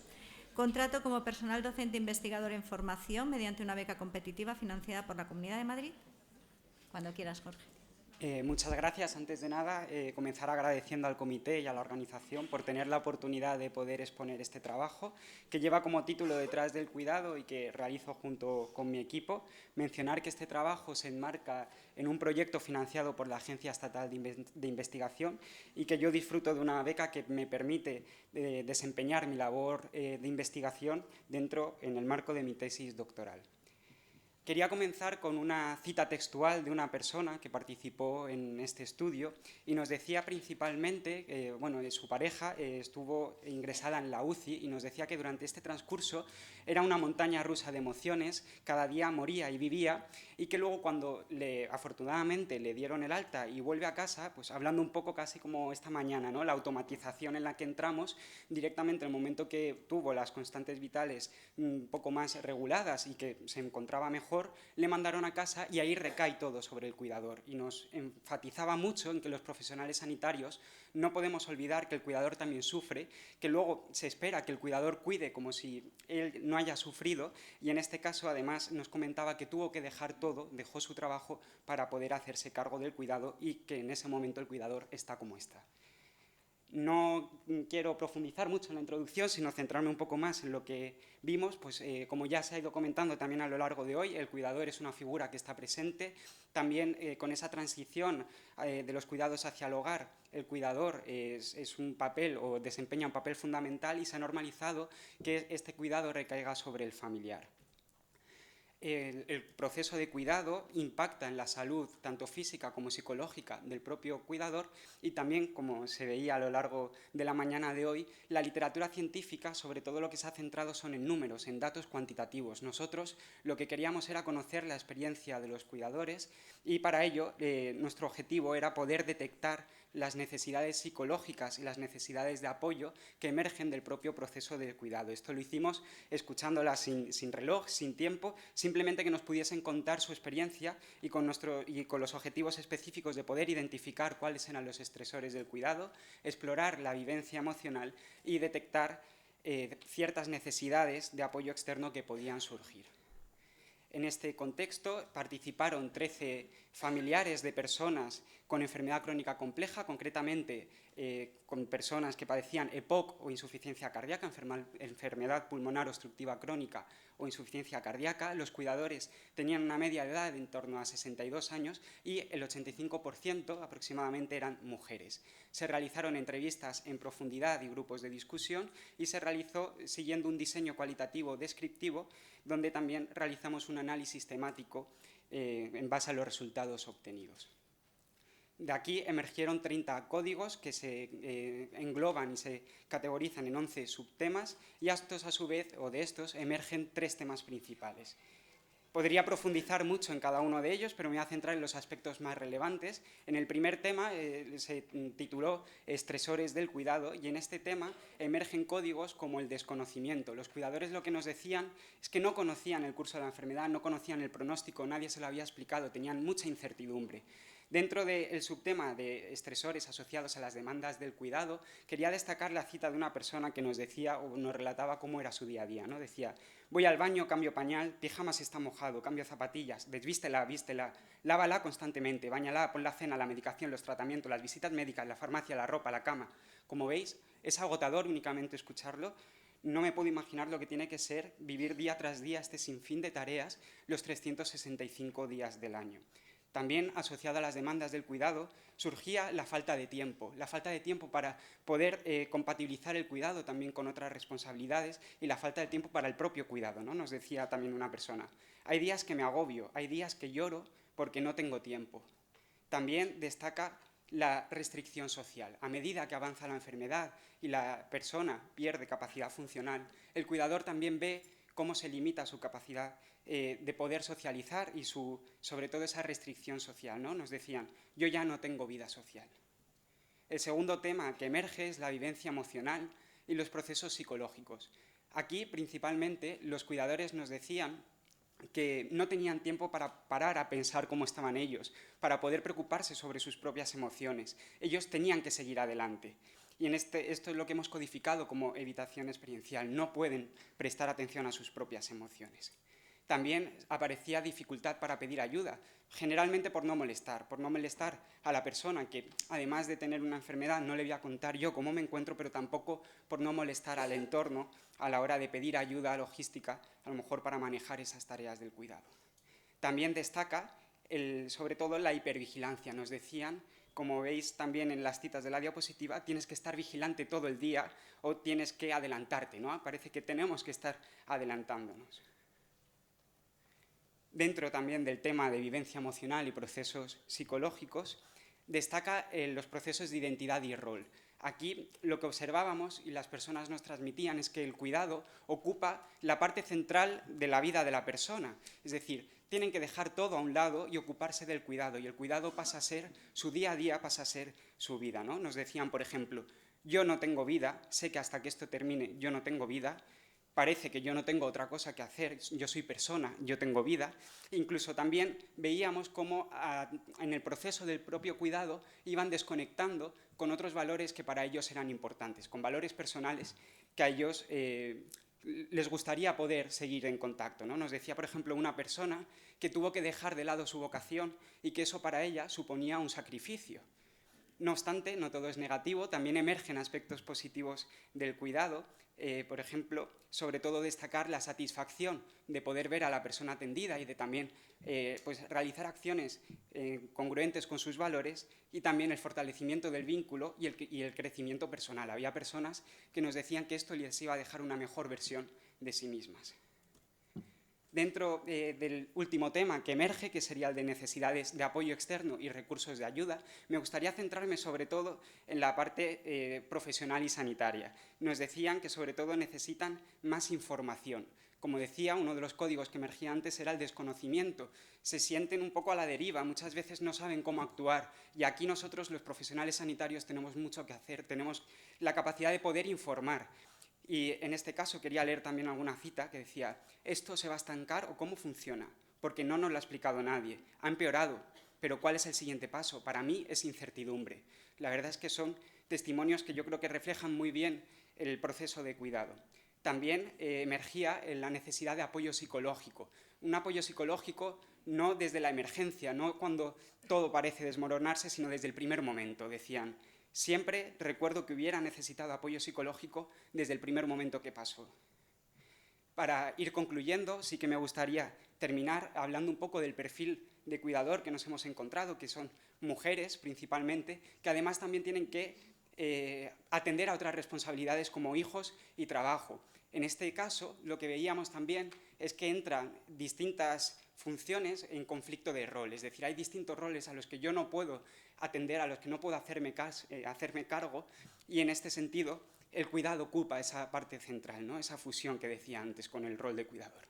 [SPEAKER 2] contrato como personal docente investigador en formación mediante una beca competitiva financiada por la Comunidad de Madrid. Cuando quieras, Jorge.
[SPEAKER 7] Muchas gracias. Antes de nada, comenzar agradeciendo al comité y a la organización por tener la oportunidad de poder exponer este trabajo, que lleva como título Detrás del cuidado y que realizo junto con mi equipo. Mencionar que este trabajo se enmarca en un proyecto financiado por la Agencia Estatal de Investigación y que yo disfruto de una beca que me permite desempeñar mi labor de investigación en el marco de mi tesis doctoral. Quería comenzar con una cita textual de una persona que participó en este estudio y nos decía principalmente, su pareja estuvo ingresada en la UCI y nos decía que durante este transcurso era una montaña rusa de emociones, cada día moría y vivía, y que luego cuando afortunadamente le dieron el alta y vuelve a casa, pues hablando un poco casi como esta mañana, ¿no? La automatización en la que entramos, directamente en el momento que tuvo las constantes vitales un poco más reguladas y que se encontraba mejor, le mandaron a casa y ahí recae todo sobre el cuidador. Y nos enfatizaba mucho en que los profesionales sanitarios no podemos olvidar que el cuidador también sufre, que luego se espera que el cuidador cuide como si él no haya sufrido, y en este caso además nos comentaba que tuvo que dejar todo, dejó su trabajo para poder hacerse cargo del cuidado y que en ese momento el cuidador está como está. No quiero profundizar mucho en la introducción, sino centrarme un poco más en lo que vimos. Pues, como ya se ha ido comentando también a lo largo de hoy, el cuidador es una figura que está presente. También con esa transición de los cuidados hacia el hogar, el cuidador es un papel o desempeña un papel fundamental y se ha normalizado que este cuidado recaiga sobre el familiar. el proceso de cuidado impacta en la salud tanto física como psicológica del propio cuidador y también, como se veía a lo largo de la mañana de hoy, la literatura científica, sobre todo lo que se ha centrado son en números, en datos cuantitativos. Nosotros lo que queríamos era conocer la experiencia de los cuidadores y para ello nuestro objetivo era poder detectar las necesidades psicológicas y las necesidades de apoyo que emergen del propio proceso de cuidado. Esto lo hicimos escuchándolas sin reloj, sin tiempo, simplemente que nos pudiesen contar su experiencia y con los objetivos específicos de poder identificar cuáles eran los estresores del cuidado, explorar la vivencia emocional y detectar ciertas necesidades de apoyo externo que podían surgir. En este contexto participaron 13 familiares de personas con enfermedad crónica compleja, concretamente con personas que padecían EPOC o insuficiencia cardíaca, enfermedad pulmonar obstructiva crónica o insuficiencia cardíaca. Los cuidadores tenían una media de edad de en torno a 62 años y el 85% aproximadamente eran mujeres. Se realizaron entrevistas en profundidad y grupos de discusión y se realizó siguiendo un diseño cualitativo descriptivo donde también realizamos un análisis temático en base a los resultados obtenidos. De aquí emergieron 30 códigos que se engloban y se categorizan en 11 subtemas y estos, a su vez, o de estos, emergen 3 temas principales. Podría profundizar mucho en cada uno de ellos, pero me voy a centrar en los aspectos más relevantes. En el primer tema se tituló Estresores del cuidado y en este tema emergen códigos como el desconocimiento. Los cuidadores lo que nos decían es que no conocían el curso de la enfermedad, no conocían el pronóstico, nadie se lo había explicado, tenían mucha incertidumbre. Dentro del subtema de estresores asociados a las demandas del cuidado, quería destacar la cita de una persona que nos decía o nos relataba cómo era su día a día, ¿no? Decía: voy al baño, cambio pañal, pijama si está mojado, cambio zapatillas, desvístela, vístela, lávala constantemente, báñala, pon la cena, la medicación, los tratamientos, las visitas médicas, la farmacia, la ropa, la cama. Como veis, es agotador únicamente escucharlo. No me puedo imaginar lo que tiene que ser vivir día tras día este sinfín de tareas los 365 días del año. También asociada a las demandas del cuidado surgía la falta de tiempo para poder compatibilizar el cuidado también con otras responsabilidades y la falta de tiempo para el propio cuidado, ¿no? Nos decía también una persona: hay días que me agobio, hay días que lloro porque no tengo tiempo. También destaca la restricción social. A medida que avanza la enfermedad y la persona pierde capacidad funcional, el cuidador también ve cómo se limita su capacidad de poder socializar y sobre todo esa restricción social, ¿no? Nos decían: yo ya no tengo vida social. El segundo tema que emerge es la vivencia emocional y los procesos psicológicos. Aquí, principalmente, los cuidadores nos decían que no tenían tiempo para parar a pensar cómo estaban ellos, para poder preocuparse sobre sus propias emociones. Ellos tenían que seguir adelante. Y esto es lo que hemos codificado como evitación experiencial. No pueden prestar atención a sus propias emociones. También aparecía dificultad para pedir ayuda, generalmente por no molestar a la persona, que además de tener una enfermedad no le voy a contar yo cómo me encuentro, pero tampoco por no molestar al entorno a la hora de pedir ayuda logística, a lo mejor para manejar esas tareas del cuidado. También destaca sobre todo la hipervigilancia. Nos decían, como veis también en las citas de la diapositiva, tienes que estar vigilante todo el día o tienes que adelantarte, ¿no? Parece que tenemos que estar adelantándonos. Dentro también del tema de vivencia emocional y procesos psicológicos, destaca los procesos de identidad y rol. Aquí lo que observábamos y las personas nos transmitían es que el cuidado ocupa la parte central de la vida de la persona. Es decir, tienen que dejar todo a un lado y ocuparse del cuidado. Y el cuidado pasa a ser su día a día, pasa a ser su vida, ¿no? Nos decían, por ejemplo: yo no tengo vida, sé que hasta que esto termine yo no tengo vida. Parece que yo no tengo otra cosa que hacer, yo soy persona, yo tengo vida. Incluso también veíamos cómo en el proceso del propio cuidado iban desconectando con otros valores que para ellos eran importantes, con valores personales que a ellos les gustaría poder seguir en contacto, ¿no? Nos decía, por ejemplo, una persona que tuvo que dejar de lado su vocación y que eso para ella suponía un sacrificio. No obstante, no todo es negativo, también emergen aspectos positivos del cuidado. Por ejemplo, sobre todo destacar la satisfacción de poder ver a la persona atendida y de también pues realizar acciones congruentes con sus valores, y también el fortalecimiento del vínculo y el crecimiento personal. Había personas que nos decían que esto les iba a dejar una mejor versión de sí mismas. Dentro del último tema que emerge, que sería el de necesidades de apoyo externo y recursos de ayuda, me gustaría centrarme sobre todo en la parte profesional y sanitaria. Nos decían que sobre todo necesitan más información. Como decía, uno de los códigos que emergía antes era el desconocimiento. Se sienten un poco a la deriva, muchas veces no saben cómo actuar. Y aquí nosotros, los profesionales sanitarios, tenemos mucho que hacer, tenemos la capacidad de poder informar. Y en este caso quería leer también alguna cita que decía: ¿esto se va a estancar o cómo funciona? Porque no nos lo ha explicado nadie. Ha empeorado, pero ¿cuál es el siguiente paso? Para mí es incertidumbre. La verdad es que son testimonios que yo creo que reflejan muy bien el proceso de cuidado. También emergía la necesidad de apoyo psicológico. Un apoyo psicológico no desde la emergencia, no cuando todo parece desmoronarse, sino desde el primer momento, decían. Siempre recuerdo que hubiera necesitado apoyo psicológico desde el primer momento que pasó. Para ir concluyendo, sí que me gustaría terminar hablando un poco del perfil de cuidador que nos hemos encontrado, que son mujeres principalmente, que además también tienen que atender a otras responsabilidades como hijos y trabajo. En este caso, lo que veíamos también es que entran distintas funciones en conflicto de rol, es decir, hay distintos roles a los que yo no puedo atender, a los que no puedo hacerme cargo, y en este sentido el cuidado ocupa esa parte central, ¿no? Esa fusión que decía antes con el rol de cuidador.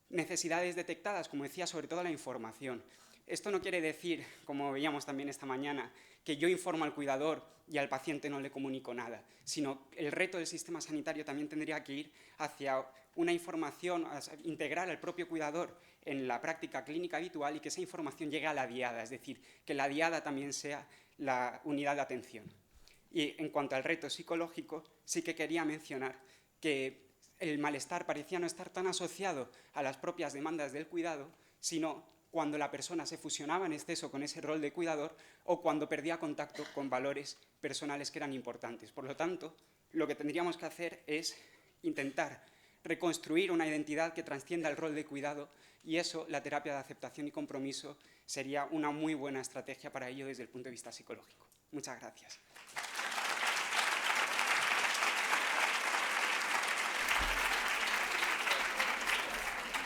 [SPEAKER 7] Necesidades detectadas, como decía, sobre todo la información. Esto no quiere decir, como veíamos también esta mañana, que yo informo al cuidador y al paciente no le comunico nada, sino el reto del sistema sanitario también tendría que ir hacia una información, a integrar al propio cuidador en la práctica clínica habitual y que esa información llegue a la diada, es decir, que la diada también sea la unidad de atención. Y en cuanto al reto psicológico, sí que quería mencionar que el malestar parecía no estar tan asociado a las propias demandas del cuidado, sino cuando la persona se fusionaba en exceso con ese rol de cuidador o cuando perdía contacto con valores personales que eran importantes. Por lo tanto, lo que tendríamos que hacer es intentar reconstruir una identidad que trascienda el rol de cuidado, y eso, la terapia de aceptación y compromiso, sería una muy buena estrategia para ello desde el punto de vista psicológico. Muchas gracias.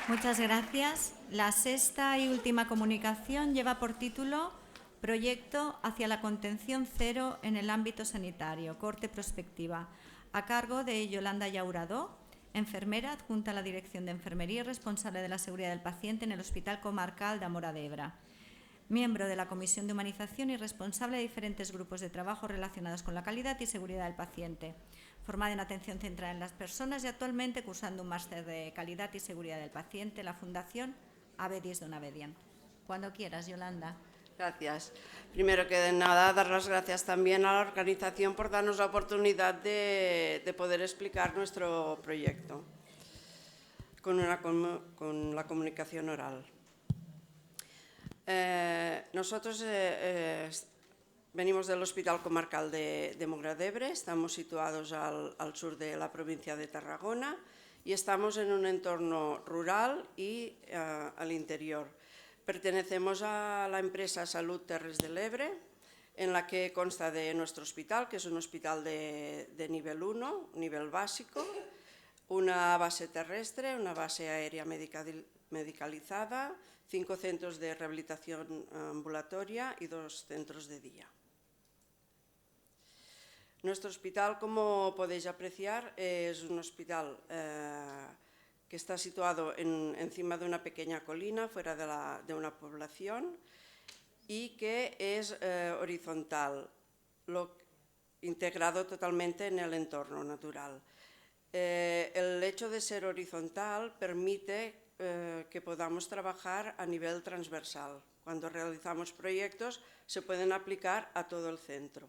[SPEAKER 2] Muchas gracias. La sexta y última comunicación lleva por título Proyecto hacia la contención cero en el ámbito sanitario, corte prospectiva, a cargo de Yolanda Llauradó, enfermera adjunta a la Dirección de Enfermería y responsable de la seguridad del paciente en el Hospital Comarcal de Móra d'Ebre, miembro de la Comisión de Humanización y responsable de diferentes grupos de trabajo relacionados con la calidad y seguridad del paciente, formada en atención centrada en las personas y actualmente cursando un máster de calidad y seguridad del paciente en la Fundación Abedis Donabedian. Cuando quieras, Yolanda.
[SPEAKER 8] Gracias. Primero que de nada, dar las gracias también a la organización por darnos la oportunidad de poder explicar nuestro proyecto con la comunicación oral. Nosotros venimos del Hospital Comarcal de Móra d'Ebre, estamos situados al sur de la provincia de Tarragona y estamos en un entorno rural y al interior. Pertenecemos a la empresa Salud Terres de l'Ebre, en la que consta de nuestro hospital, que es un hospital de nivel 1, nivel básico, una base terrestre, una base aérea medicalizada, 5 centros de rehabilitación ambulatoria y 2 centros de día. Nuestro hospital, como podéis apreciar, es un hospital que está situado encima de una pequeña colina, fuera de una población, y que es horizontal, integrado totalmente en el entorno natural. El hecho de ser horizontal permite que podamos trabajar a nivel transversal. Cuando realizamos proyectos se pueden aplicar a todo el centro.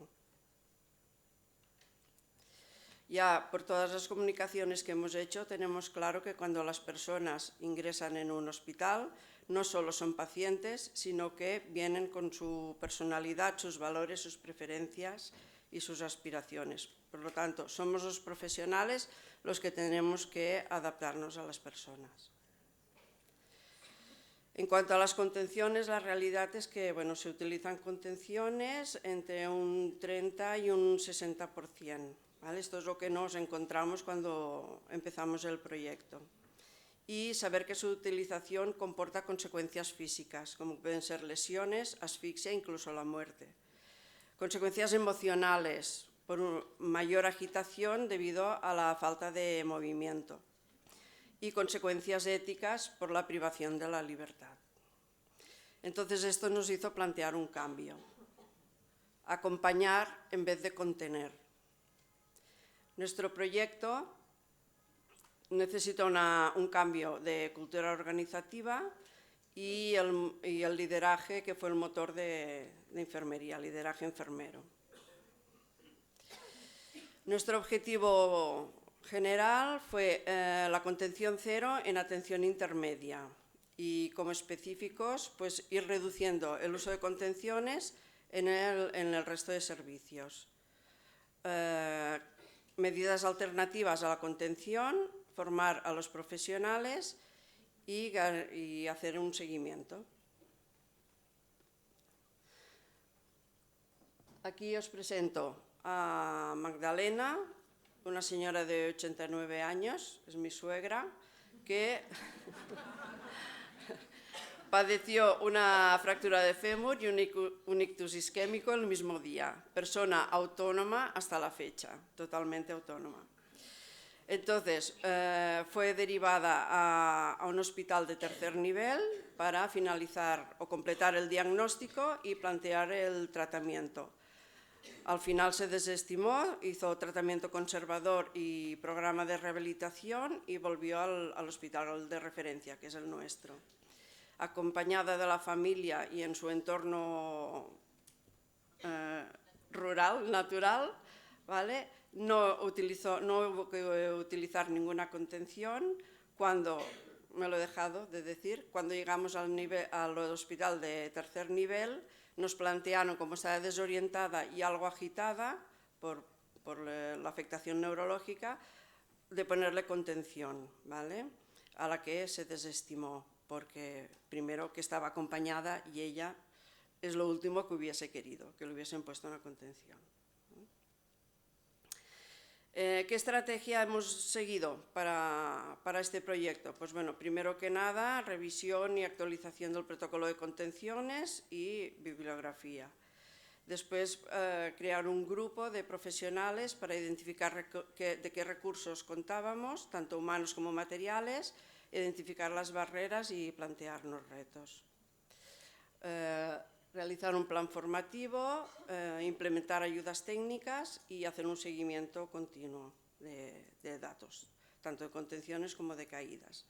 [SPEAKER 8] Ya por todas las comunicaciones que hemos hecho tenemos claro que cuando las personas ingresan en un hospital no solo son pacientes, sino que vienen con su personalidad, sus valores, sus preferencias y sus aspiraciones. Por lo tanto, somos los profesionales los que tenemos que adaptarnos a las personas. En cuanto a las contenciones, la realidad es que se utilizan contenciones entre un 30 y un 60%. ¿Vale? Esto es lo que nos encontramos cuando empezamos el proyecto. y saber que su utilización comporta consecuencias físicas, como pueden ser lesiones, asfixia e incluso la muerte. Consecuencias emocionales, por mayor agitación debido a la falta de movimiento. Y consecuencias éticas por la privación de la libertad. Entonces esto nos hizo plantear un cambio. Acompañar en vez de contener. Nuestro proyecto necesita un cambio de cultura organizativa y el lideraje, que fue el motor de enfermería, lideraje enfermero. Nuestro objetivo general fue la contención cero en atención intermedia y como específicos, pues ir reduciendo el uso de contenciones en el resto de servicios. Medidas alternativas a la contención, formar a los profesionales y hacer un seguimiento. Aquí os presento a Magdalena, una señora de 89 años, es mi suegra, que padeció una fractura de fémur y un ictus isquémico el mismo día. Persona autónoma hasta la fecha, totalmente autónoma. Entonces, fue derivada a un hospital de tercer nivel para finalizar o completar el diagnóstico y plantear el tratamiento. Al final se desestimó, hizo tratamiento conservador y programa de rehabilitación y volvió al hospital de referencia, que es el nuestro. Acompañada de la familia y en su entorno rural, natural, ¿vale? No hubo que utilizar ninguna contención. Cuando, me lo he dejado de decir, cuando llegamos al hospital de tercer nivel, nos plantearon, como estaba desorientada y algo agitada por la afectación neurológica, de ponerle contención, ¿vale? A la que se desestimó, porque primero que estaba acompañada y ella es lo último que hubiese querido, que le hubiesen puesto una contención. ¿Qué estrategia hemos seguido para este proyecto? Pues bueno, primero que nada, revisión y actualización del protocolo de contenciones y bibliografía. Después, crear un grupo de profesionales para identificar de qué recursos contábamos, tanto humanos como materiales, identificar las barreras y plantearnos retos. Realizar un plan formativo, implementar ayudas técnicas y hacer un seguimiento continuo de datos, tanto de contenciones como de caídas.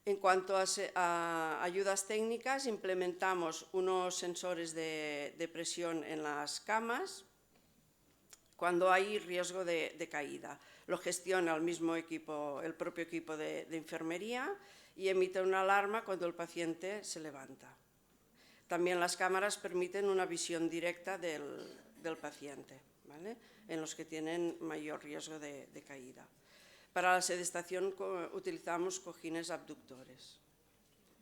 [SPEAKER 8] En cuanto a ayudas técnicas, implementamos unos sensores de presión en las camas cuando hay riesgo de caída. Lo gestiona el propio equipo de enfermería y emite una alarma cuando el paciente se levanta. También las cámaras permiten una visión directa del paciente, ¿vale? En los que tienen mayor riesgo de caída. Para la sedestación utilizamos cojines abductores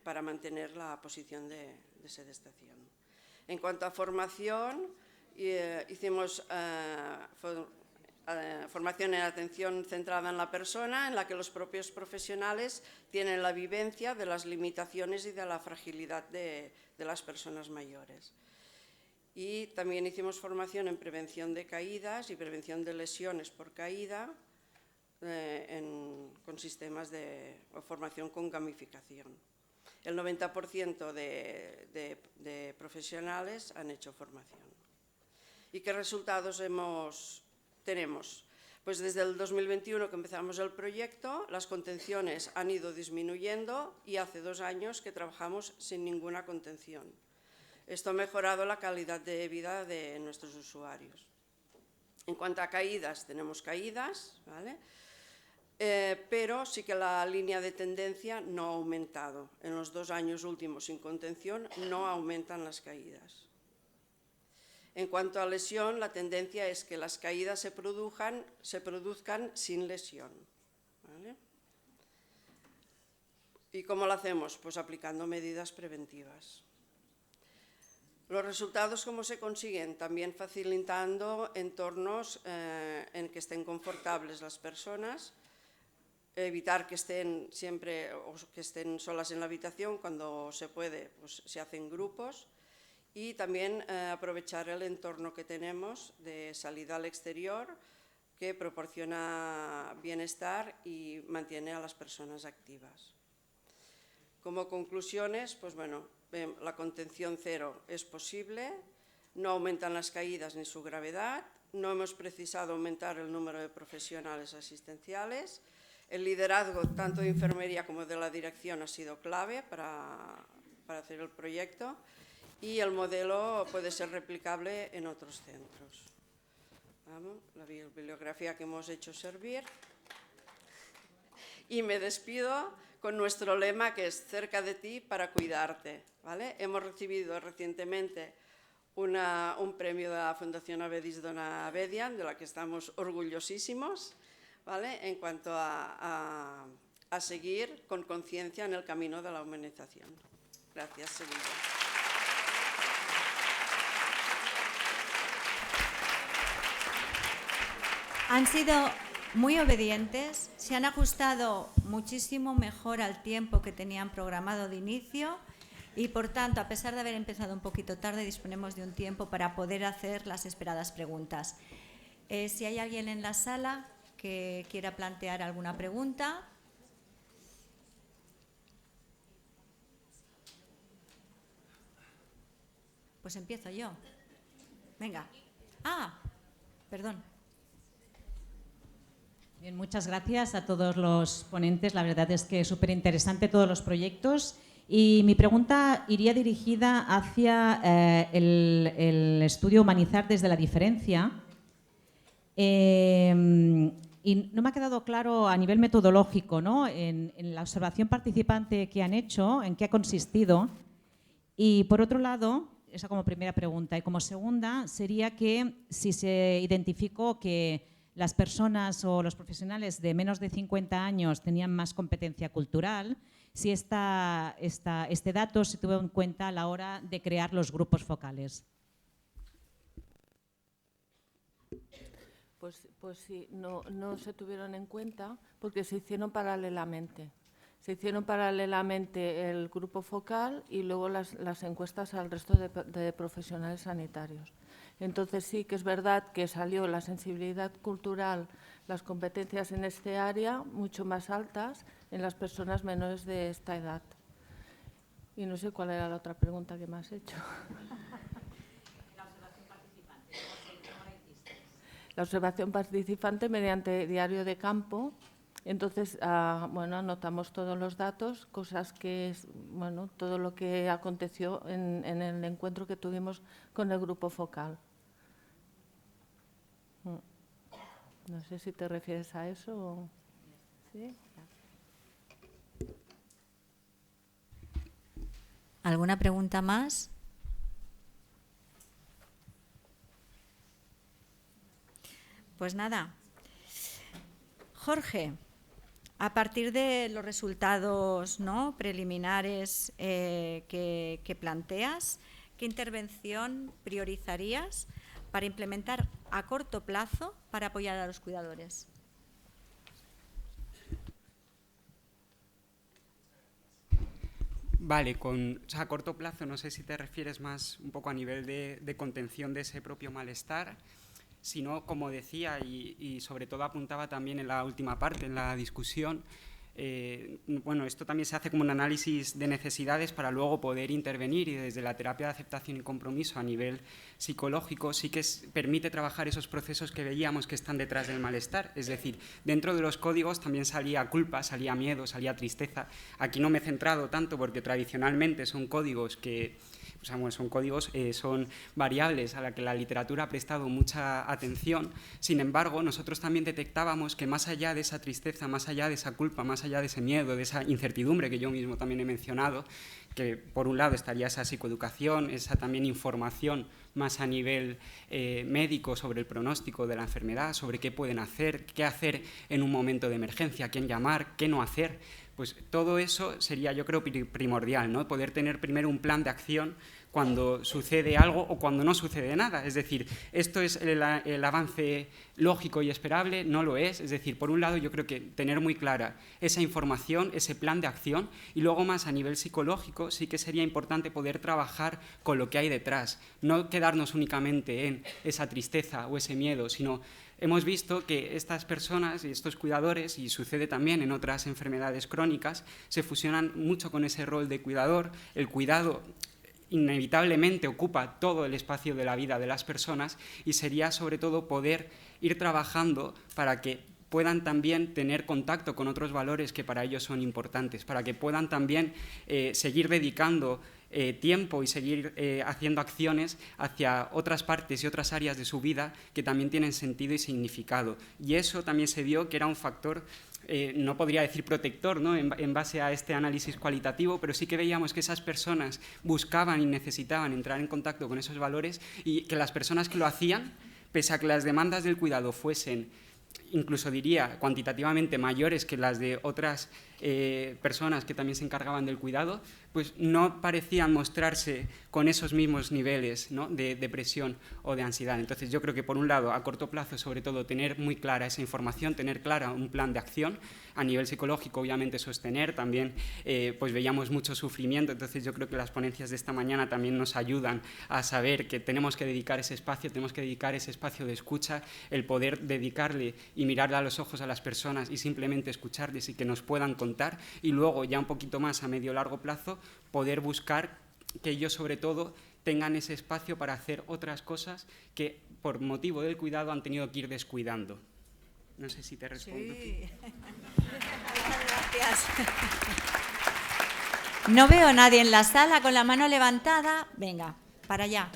[SPEAKER 8] para mantener la posición de sedestación. En cuanto a formación, hicimos formación en atención centrada en la persona, en la que los propios profesionales tienen la vivencia de las limitaciones y de la fragilidad de las personas mayores. Y también hicimos formación en prevención de caídas y prevención de lesiones por caída, con sistemas o formación con gamificación. El 90% de profesionales han hecho formación. ¿Y qué resultados tenemos? Pues desde el 2021 que empezamos el proyecto, las contenciones han ido disminuyendo y hace 2 años que trabajamos sin ninguna contención. Esto ha mejorado la calidad de vida de nuestros usuarios. En cuanto a caídas, tenemos caídas, ¿vale? Pero sí que la línea de tendencia no ha aumentado. En los 2 años últimos sin contención no aumentan las caídas. En cuanto a lesión, la tendencia es que las caídas se produzcan sin lesión, ¿vale? ¿Y cómo lo hacemos? Pues aplicando medidas preventivas. Los resultados, ¿cómo se consiguen? También facilitando entornos en que estén confortables las personas, evitar que estén siempre o que estén solas en la habitación. Cuando se puede, pues se hacen grupos. Y también aprovechar el entorno que tenemos de salida al exterior, que proporciona bienestar y mantiene a las personas activas. Como conclusiones, pues bueno, la contención cero es posible, no aumentan las caídas ni su gravedad, no hemos precisado aumentar el número de profesionales asistenciales, el liderazgo tanto de enfermería como de la dirección ha sido clave para hacer el proyecto y el modelo puede ser replicable en otros centros. Vamos, la bibliografía que hemos hecho servir. Y me despido con nuestro lema, que es cerca de ti para cuidarte, ¿vale? Hemos recibido recientemente un premio de la Fundación Avedis Dona Abedian, de la que estamos orgullosísimos, ¿vale? En cuanto a seguir con conciencia en el camino de la humanización. Gracias, Sevilla.
[SPEAKER 2] Han sido muy obedientes, se han ajustado muchísimo mejor al tiempo que tenían programado de inicio y, por tanto, a pesar de haber empezado un poquito tarde, disponemos de un tiempo para poder hacer las esperadas preguntas. Si hay alguien en la sala que quiera plantear alguna pregunta. Pues empiezo yo. Venga. Perdón.
[SPEAKER 9] Bien, muchas gracias a todos los ponentes. La verdad es que es súper interesante todos los proyectos. Y mi pregunta iría dirigida hacia el estudio Humanizar desde la diferencia. Y no me ha quedado claro a nivel metodológico, ¿no? En la observación participante que han hecho, en qué ha consistido. Y por otro lado, esa como primera pregunta. Y como segunda sería que si se identificó que las personas o los profesionales de menos de 50 años tenían más competencia cultural, si este dato se tuvo en cuenta a la hora de crear los grupos focales.
[SPEAKER 4] Pues sí, no se tuvieron en cuenta porque se hicieron paralelamente. Se hicieron paralelamente el grupo focal y luego las encuestas al resto de profesionales sanitarios. Entonces sí que es verdad que salió la sensibilidad cultural, las competencias en este área mucho más altas en las personas menores de esta edad. Y no sé cuál era la otra pregunta que me has hecho.
[SPEAKER 9] La observación participante, ¿cómo la hiciste?
[SPEAKER 4] La observación participante mediante diario de campo. Entonces, bueno, anotamos todos los datos, cosas que, bueno, todo lo que aconteció en el encuentro que tuvimos con el grupo focal. No sé si te refieres a eso o... ¿Sí?
[SPEAKER 2] ¿Alguna pregunta más? Pues nada. Jorge, a partir de los resultados, ¿no?, preliminares que planteas, ¿qué intervención priorizarías para implementar a corto plazo para apoyar a los cuidadores?
[SPEAKER 7] Vale, a corto plazo, no sé si te refieres más un poco a nivel de contención de ese propio malestar, sino, como decía, y sobre todo apuntaba también en la última parte, en la discusión, bueno, esto también se hace como un análisis de necesidades para luego poder intervenir, y desde la terapia de aceptación y compromiso a nivel psicológico sí que permite trabajar esos procesos que veíamos que están detrás del malestar. Es decir, dentro de los códigos también salía culpa, salía miedo, salía tristeza. Aquí no me he centrado tanto porque tradicionalmente son códigos que... O sea, bueno, son variables a las que la literatura ha prestado mucha atención. Sin embargo, nosotros también detectábamos que más allá de esa tristeza, más allá de esa culpa, más allá de ese miedo, de esa incertidumbre que yo mismo también he mencionado, que por un lado estaría esa psicoeducación, esa también información más a nivel médico sobre el pronóstico de la enfermedad, sobre qué pueden hacer, qué hacer en un momento de emergencia, a quién llamar, qué no hacer. Pues todo eso sería, yo creo, primordial, ¿no? Poder tener primero un plan de acción cuando sucede algo o cuando no sucede nada. Es decir, ¿esto es el avance lógico y esperable? No lo es. Es decir, por un lado yo creo que tener muy clara esa información, ese plan de acción, y luego más a nivel psicológico sí que sería importante poder trabajar con lo que hay detrás, no quedarnos únicamente en esa tristeza o ese miedo, sino hemos visto que estas personas y estos cuidadores, y sucede también en otras enfermedades crónicas, se fusionan mucho con ese rol de cuidador. El cuidado inevitablemente ocupa todo el espacio de la vida de las personas y sería sobre todo poder ir trabajando para que puedan también tener contacto con otros valores que para ellos son importantes, para que puedan también seguir dedicando tiempo y seguir haciendo acciones hacia otras partes y otras áreas de su vida que también tienen sentido y significado. Y eso también se vio que era un factor, no podría decir protector, ¿no?, en base a este análisis cualitativo, pero sí que veíamos que esas personas buscaban y necesitaban entrar en contacto con esos valores y que las personas que lo hacían, pese a que las demandas del cuidado fuesen, incluso diría, cuantitativamente mayores que las de otras personas que también se encargaban del cuidado, pues no parecían mostrarse con esos mismos niveles, ¿no?, de depresión o de ansiedad. Entonces yo creo que por un lado, a corto plazo, sobre todo, tener muy clara esa información, tener clara un plan de acción, a nivel psicológico obviamente sostener, también pues veíamos mucho sufrimiento, entonces yo creo que las ponencias de esta mañana también nos ayudan a saber que tenemos que dedicar ese espacio, tenemos que dedicar ese espacio de escucha, el poder dedicarle y mirarle a los ojos a las personas y simplemente escucharles y que nos puedan contar, y luego ya un poquito más a medio o largo plazo poder buscar que ellos sobre todo tengan ese espacio para hacer otras cosas que por motivo del cuidado han tenido que ir descuidando. No sé si te respondo.
[SPEAKER 2] Sí. Gracias. No veo a nadie en la sala con la mano levantada. Venga, para allá.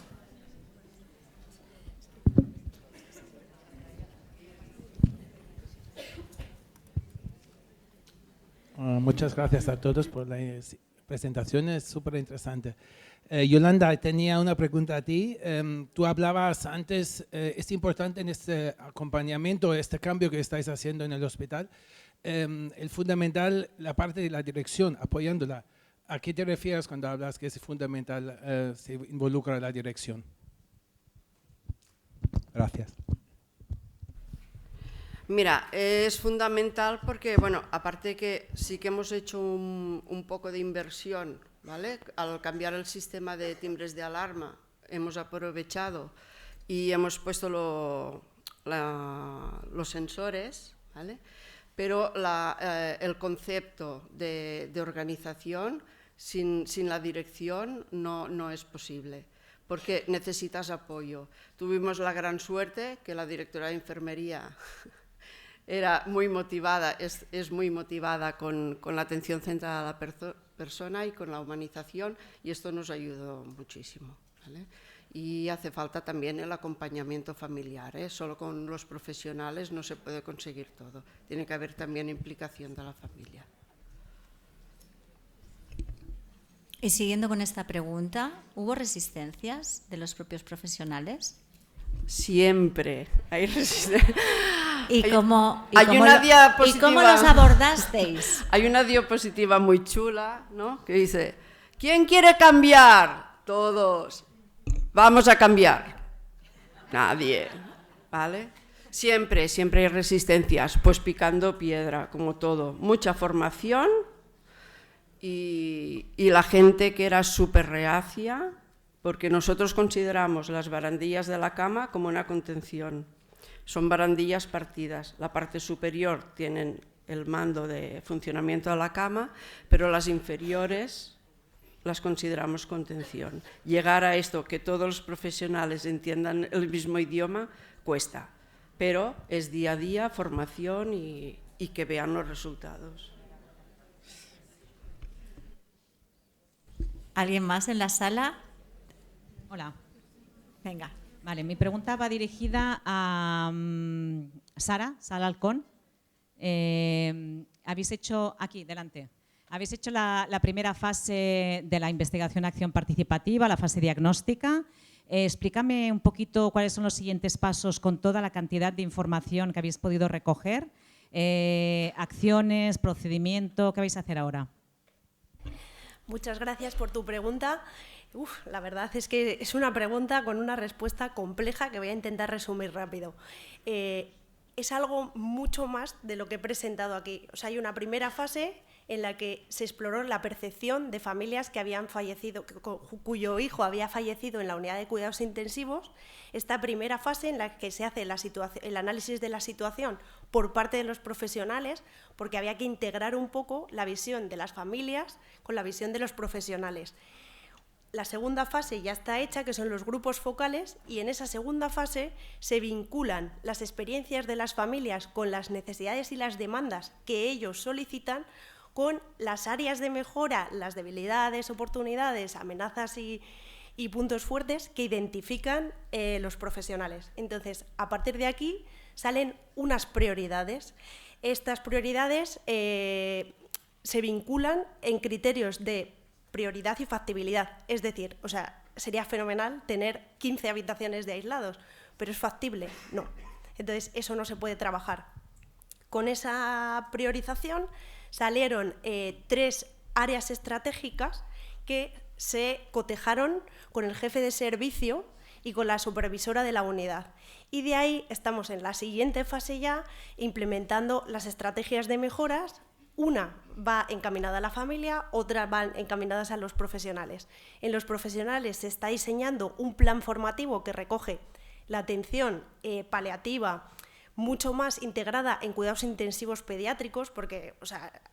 [SPEAKER 10] Muchas gracias a todos por la presentación, es súper interesante. Yolanda, tenía una pregunta a ti. Tú hablabas antes, es importante en este acompañamiento, este cambio que estáis haciendo en el hospital, el fundamental, la parte de la dirección, apoyándola. ¿A qué te refieres cuando hablas que es fundamental, se involucra la dirección? Gracias.
[SPEAKER 8] Mira, es fundamental porque, bueno, aparte que sí que hemos hecho un poco de inversión, ¿vale? Al cambiar el sistema de timbres de alarma, hemos aprovechado y hemos puesto los sensores, ¿vale? Pero el concepto de organización sin la dirección no es posible, porque necesitas apoyo. Tuvimos la gran suerte que la directora de enfermería era muy motivada, es muy motivada con la atención centrada a la persona y con la humanización, y esto nos ayudó muchísimo, ¿vale? Y hace falta también el acompañamiento familiar, ¿eh? Solo con los profesionales no se puede conseguir todo, tiene que haber también implicación de la familia.
[SPEAKER 2] Y siguiendo con esta pregunta, ¿hubo resistencias de los propios profesionales?
[SPEAKER 8] Siempre hay resistencia.
[SPEAKER 2] ¿Y cómo los abordasteis?
[SPEAKER 8] Hay una diapositiva muy chula, ¿no?, que dice: ¿quién quiere cambiar? Todos. Vamos a cambiar. Nadie, ¿vale? Siempre hay resistencias, pues picando piedra, como todo. Mucha formación y la gente que era súper reacia, porque nosotros consideramos las barandillas de la cama como una contención. Son barandillas partidas. La parte superior tienen el mando de funcionamiento de la cama, pero las inferiores las consideramos contención. Llegar a esto, que todos los profesionales entiendan el mismo idioma, cuesta, pero es día a día, formación y que vean los resultados.
[SPEAKER 2] ¿Alguien más en la sala?
[SPEAKER 9] Hola.
[SPEAKER 2] Venga.
[SPEAKER 9] Vale, mi pregunta va dirigida a Sara Alcón. Habéis hecho, aquí, delante, habéis hecho la primera fase de la investigación-acción participativa, la fase diagnóstica. Explícame un poquito cuáles son los siguientes pasos con toda la cantidad de información que habéis podido recoger, acciones, procedimiento, ¿qué vais a hacer ahora?
[SPEAKER 5] Muchas gracias por tu pregunta. La verdad es que es una pregunta con una respuesta compleja que voy a intentar resumir rápido. Es algo mucho más de lo que he presentado aquí. O sea, hay una primera fase en la que se exploró la percepción de familias que habían fallecido, cuyo hijo había fallecido en la unidad de cuidados intensivos. Esta primera fase en la que se hace el análisis de la situación por parte de los profesionales, porque había que integrar un poco la visión de las familias con la visión de los profesionales. La segunda fase ya está hecha, que son los grupos focales, y en esa segunda fase se vinculan las experiencias de las familias con las necesidades y las demandas que ellos solicitan, con las áreas de mejora, las debilidades, oportunidades, amenazas y puntos fuertes que identifican los profesionales. Entonces, a partir de aquí salen unas prioridades. Estas prioridades se vinculan en criterios de prioridad y factibilidad. Es decir, o sea, sería fenomenal tener 15 habitaciones de aislados, pero ¿es factible? No. Entonces, eso no se puede trabajar. Con esa priorización salieron 3 áreas estratégicas que se cotejaron con el jefe de servicio y con la supervisora de la unidad. Y de ahí estamos en la siguiente fase ya, implementando las estrategias de mejoras. Una va encaminada a la familia, otras van encaminadas a los profesionales. En los profesionales se está diseñando un plan formativo que recoge la atención paliativa, mucho más integrada en cuidados intensivos pediátricos, porque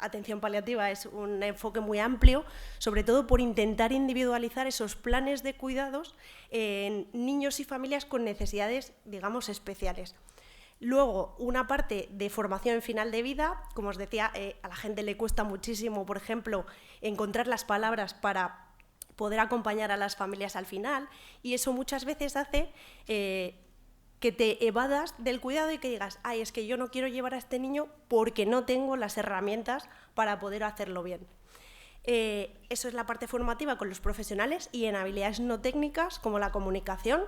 [SPEAKER 5] atención paliativa es un enfoque muy amplio, sobre todo por intentar individualizar esos planes de cuidados en niños y familias con necesidades, digamos, especiales. Luego, una parte de formación final de vida. Como os decía, a la gente le cuesta muchísimo, por ejemplo, encontrar las palabras para poder acompañar a las familias al final, y eso muchas veces hace que te evadas del cuidado y que digas, ay, es que yo no quiero llevar a este niño porque no tengo las herramientas para poder hacerlo bien. Eso es la parte formativa con los profesionales, y en habilidades no técnicas como la comunicación,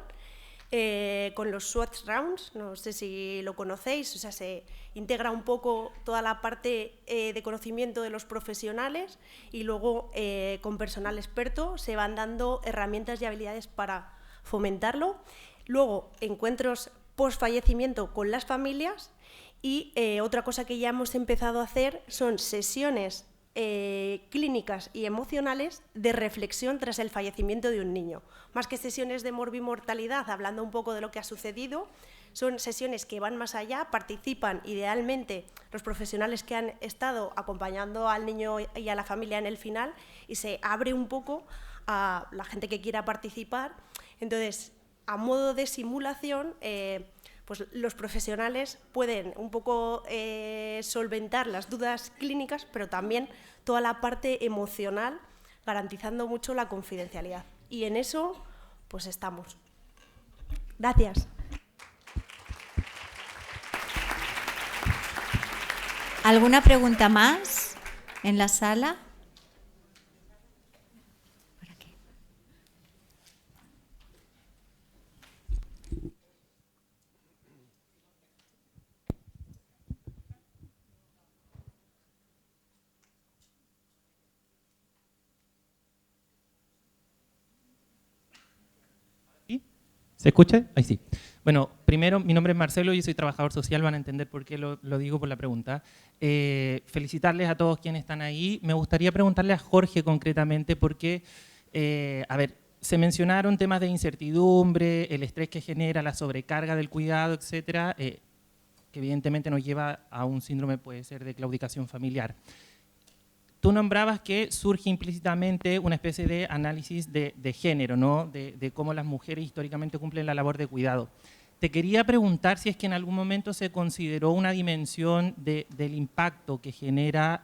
[SPEAKER 5] con los SWOT Rounds, no sé si lo conocéis, o sea, se integra un poco toda la parte de conocimiento de los profesionales, y luego con personal experto se van dando herramientas y habilidades para fomentarlo. Luego, encuentros post-fallecimiento con las familias, y otra cosa que ya hemos empezado a hacer son sesiones clínicas y emocionales de reflexión tras el fallecimiento de un niño. Más que sesiones de morbimortalidad, hablando un poco de lo que ha sucedido, son sesiones que van más allá. Participan idealmente los profesionales que han estado acompañando al niño y a la familia en el final, y se abre un poco a la gente que quiera participar. Entonces, a modo de simulación, pues los profesionales pueden un poco solventar las dudas clínicas, pero también toda la parte emocional, garantizando mucho la confidencialidad. Y en eso, pues estamos. Gracias.
[SPEAKER 2] ¿Alguna pregunta más en la sala?
[SPEAKER 11] ¿Se escucha? Ahí sí. Bueno, primero, mi nombre es Marcelo y soy trabajador social, van a entender por qué lo digo por la pregunta. Felicitarles a todos quienes están ahí. Me gustaría preguntarle a Jorge concretamente porque, a ver, se mencionaron temas de incertidumbre, el estrés que genera, la sobrecarga del cuidado, etcétera, que evidentemente nos lleva a un síndrome, puede ser, de claudicación familiar. Tú nombrabas que surge implícitamente una especie de análisis de género, ¿no? De cómo las mujeres históricamente cumplen la labor de cuidado. Te quería preguntar si es que en algún momento se consideró una dimensión del impacto que genera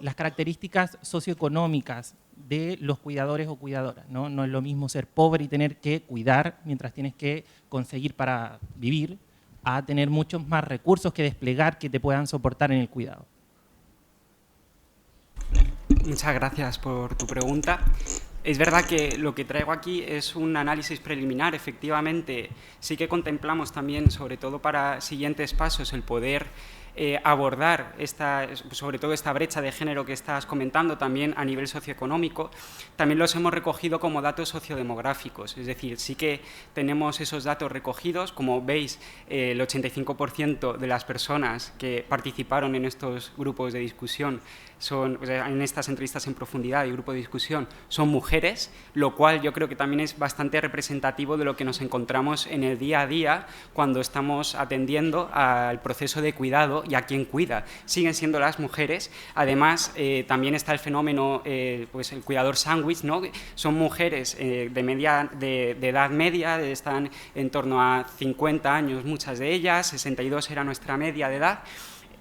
[SPEAKER 11] las características socioeconómicas de los cuidadores o cuidadoras, ¿no? No es lo mismo ser pobre y tener que cuidar mientras tienes que conseguir para vivir, a tener muchos más recursos que desplegar que te puedan soportar en el cuidado.
[SPEAKER 7] Muchas gracias por tu pregunta. Es verdad que lo que traigo aquí es un análisis preliminar. Efectivamente, sí que contemplamos también, sobre todo para siguientes pasos, el poder abordar sobre todo esta brecha de género que estás comentando también a nivel socioeconómico, también los hemos recogido como datos sociodemográficos, es decir, sí que tenemos esos datos recogidos, como veis, el 85% de las personas que participaron en estos grupos de discusión en estas entrevistas en profundidad y grupo de discusión son mujeres, lo cual yo creo que también es bastante representativo de lo que nos encontramos en el día a día cuando estamos atendiendo al proceso de cuidado y a quien cuida. Siguen siendo las mujeres. Además, también está el fenómeno, pues el cuidador sándwich, ¿no? Son mujeres de edad media, están en torno a 50 años, muchas de ellas, 62 era nuestra media de edad,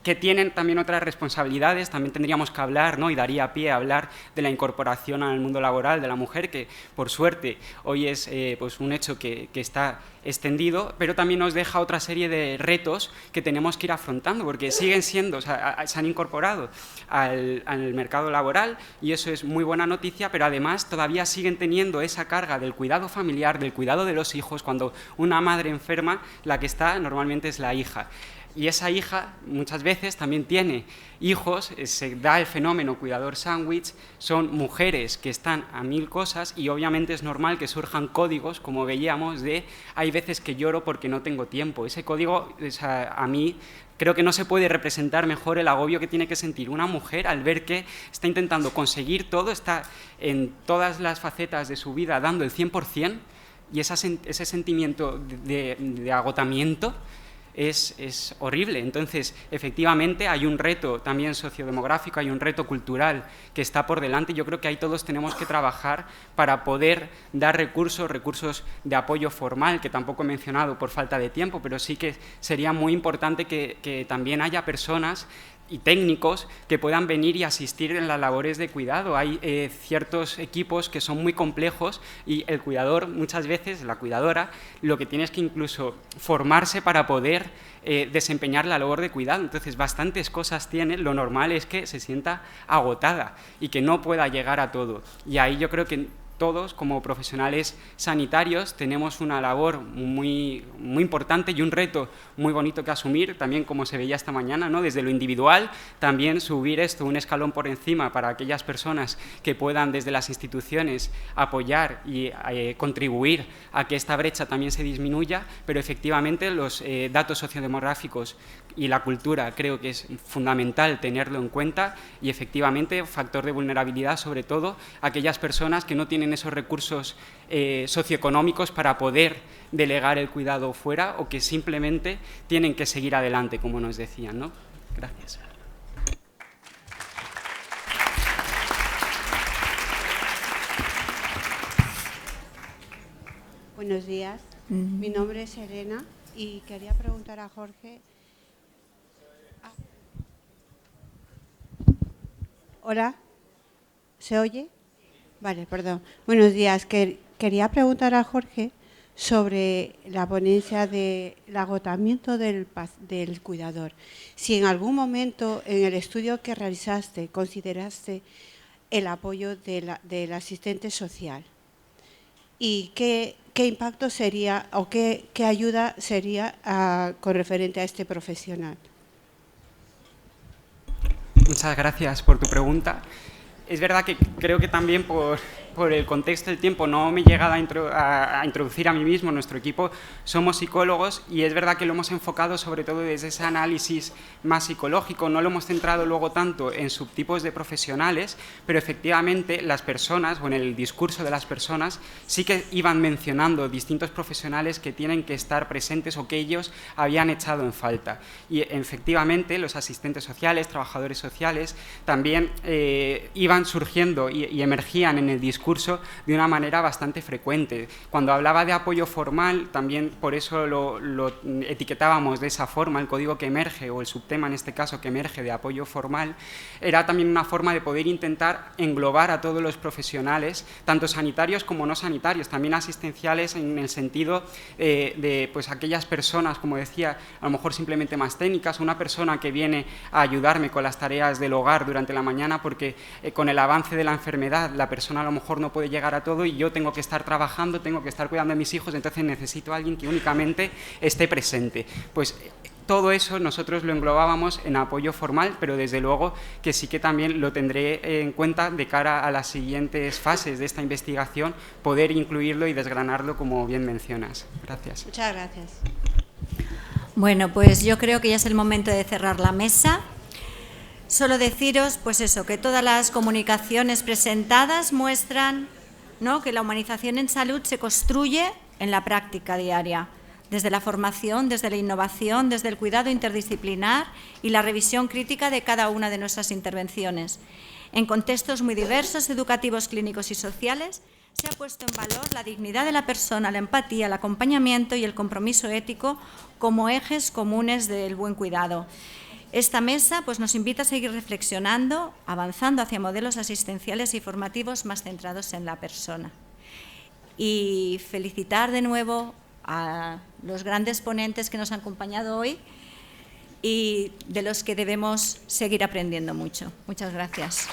[SPEAKER 7] que tienen también otras responsabilidades. También tendríamos que hablar, ¿no? Y daría pie a hablar de la incorporación al mundo laboral de la mujer, que por suerte hoy es pues un hecho que está extendido, pero también nos deja otra serie de retos que tenemos que ir afrontando, porque siguen siendo, se han incorporado al mercado laboral y eso es muy buena noticia, pero además todavía siguen teniendo esa carga del cuidado familiar, del cuidado de los hijos. Cuando una madre enferma, la que está normalmente es la hija. Y esa hija muchas veces también tiene hijos, se da el fenómeno cuidador sándwich, son mujeres que están a 1000 cosas y obviamente es normal que surjan códigos, como veíamos, de hay veces que lloro porque no tengo tiempo. Ese código, a mí, creo que no se puede representar mejor el agobio que tiene que sentir una mujer al ver que está intentando conseguir todo, está en todas las facetas de su vida dando el 100%, y ese sentimiento de agotamiento es horrible. Entonces, efectivamente, hay un reto también sociodemográfico, hay un reto cultural que está por delante. Yo creo que ahí todos tenemos que trabajar para poder dar recursos de apoyo formal, que tampoco he mencionado por falta de tiempo, pero sí que sería muy importante que también haya personas y técnicos que puedan venir y asistir en las labores de cuidado. Hay ciertos equipos que son muy complejos y el cuidador, muchas veces, la cuidadora, lo que tiene es que incluso formarse para poder desempeñar la labor de cuidado. Entonces, bastantes cosas tiene, lo normal es que se sienta agotada y que no pueda llegar a todo. Y ahí yo creo que todos, como profesionales sanitarios, tenemos una labor muy importante y un reto muy bonito que asumir, también como se veía esta mañana, ¿no? Desde lo individual, también subir esto un escalón por encima para aquellas personas que puedan desde las instituciones apoyar y contribuir a que esta brecha también se disminuya, pero efectivamente los datos sociodemográficos y la cultura creo que es fundamental tenerlo en cuenta, y efectivamente factor de vulnerabilidad, sobre todo aquellas personas que no tienen esos recursos socioeconómicos para poder delegar el cuidado fuera, o que simplemente tienen que seguir adelante, como nos decían, ¿no? Gracias.
[SPEAKER 12] Buenos días, mi nombre es Elena y quería preguntar a Jorge. Hola, ¿se oye? Vale, perdón. Buenos días. Quería preguntar a Jorge sobre la ponencia del agotamiento del cuidador. Si en algún momento en el estudio que realizaste consideraste el apoyo del asistente social y qué impacto sería o qué ayuda sería con referente a este profesional.
[SPEAKER 7] Muchas gracias por tu pregunta. Es verdad que creo que también por el contexto del tiempo no me he llegado a introducir a mí mismo. Nuestro equipo somos psicólogos y es verdad que lo hemos enfocado sobre todo desde ese análisis más psicológico. No lo hemos centrado luego tanto en subtipos de profesionales, pero efectivamente las personas, o en el discurso de las personas, sí que iban mencionando distintos profesionales que tienen que estar presentes o que ellos habían echado en falta. Y efectivamente los asistentes sociales, trabajadores sociales, también iban surgiendo y emergían en el discurso de una manera bastante frecuente. Cuando hablaba de apoyo formal, también por eso lo etiquetábamos de esa forma, el código que emerge, o el subtema en este caso que emerge de apoyo formal, era también una forma de poder intentar englobar a todos los profesionales, tanto sanitarios como no sanitarios, también asistenciales, en el sentido de pues, aquellas personas, como decía, a lo mejor simplemente más técnicas, una persona que viene a ayudarme con las tareas del hogar durante la mañana porque con el avance de la enfermedad la persona a lo mejor no puede llegar a todo y yo tengo que estar trabajando, tengo que estar cuidando de mis hijos, entonces necesito a alguien que únicamente esté presente. Pues todo eso nosotros lo englobábamos en apoyo formal, pero desde luego que sí que también lo tendré en cuenta de cara a las siguientes fases de esta investigación, poder incluirlo y desgranarlo como bien mencionas. Gracias.
[SPEAKER 12] Muchas gracias.
[SPEAKER 2] Bueno, pues yo creo que ya es el momento de cerrar la mesa. Solo deciros, pues eso, que todas las comunicaciones presentadas muestran, ¿no?, que la humanización en salud se construye en la práctica diaria, desde la formación, desde la innovación, desde el cuidado interdisciplinar y la revisión crítica de cada una de nuestras intervenciones. En contextos muy diversos, educativos, clínicos y sociales, se ha puesto en valor la dignidad de la persona, la empatía, el acompañamiento y el compromiso ético como ejes comunes del buen cuidado. Esta mesa pues, nos invita a seguir reflexionando, avanzando hacia modelos asistenciales y formativos más centrados en la persona. Y felicitar de nuevo a los grandes ponentes que nos han acompañado hoy y de los que debemos seguir aprendiendo mucho. Muchas gracias.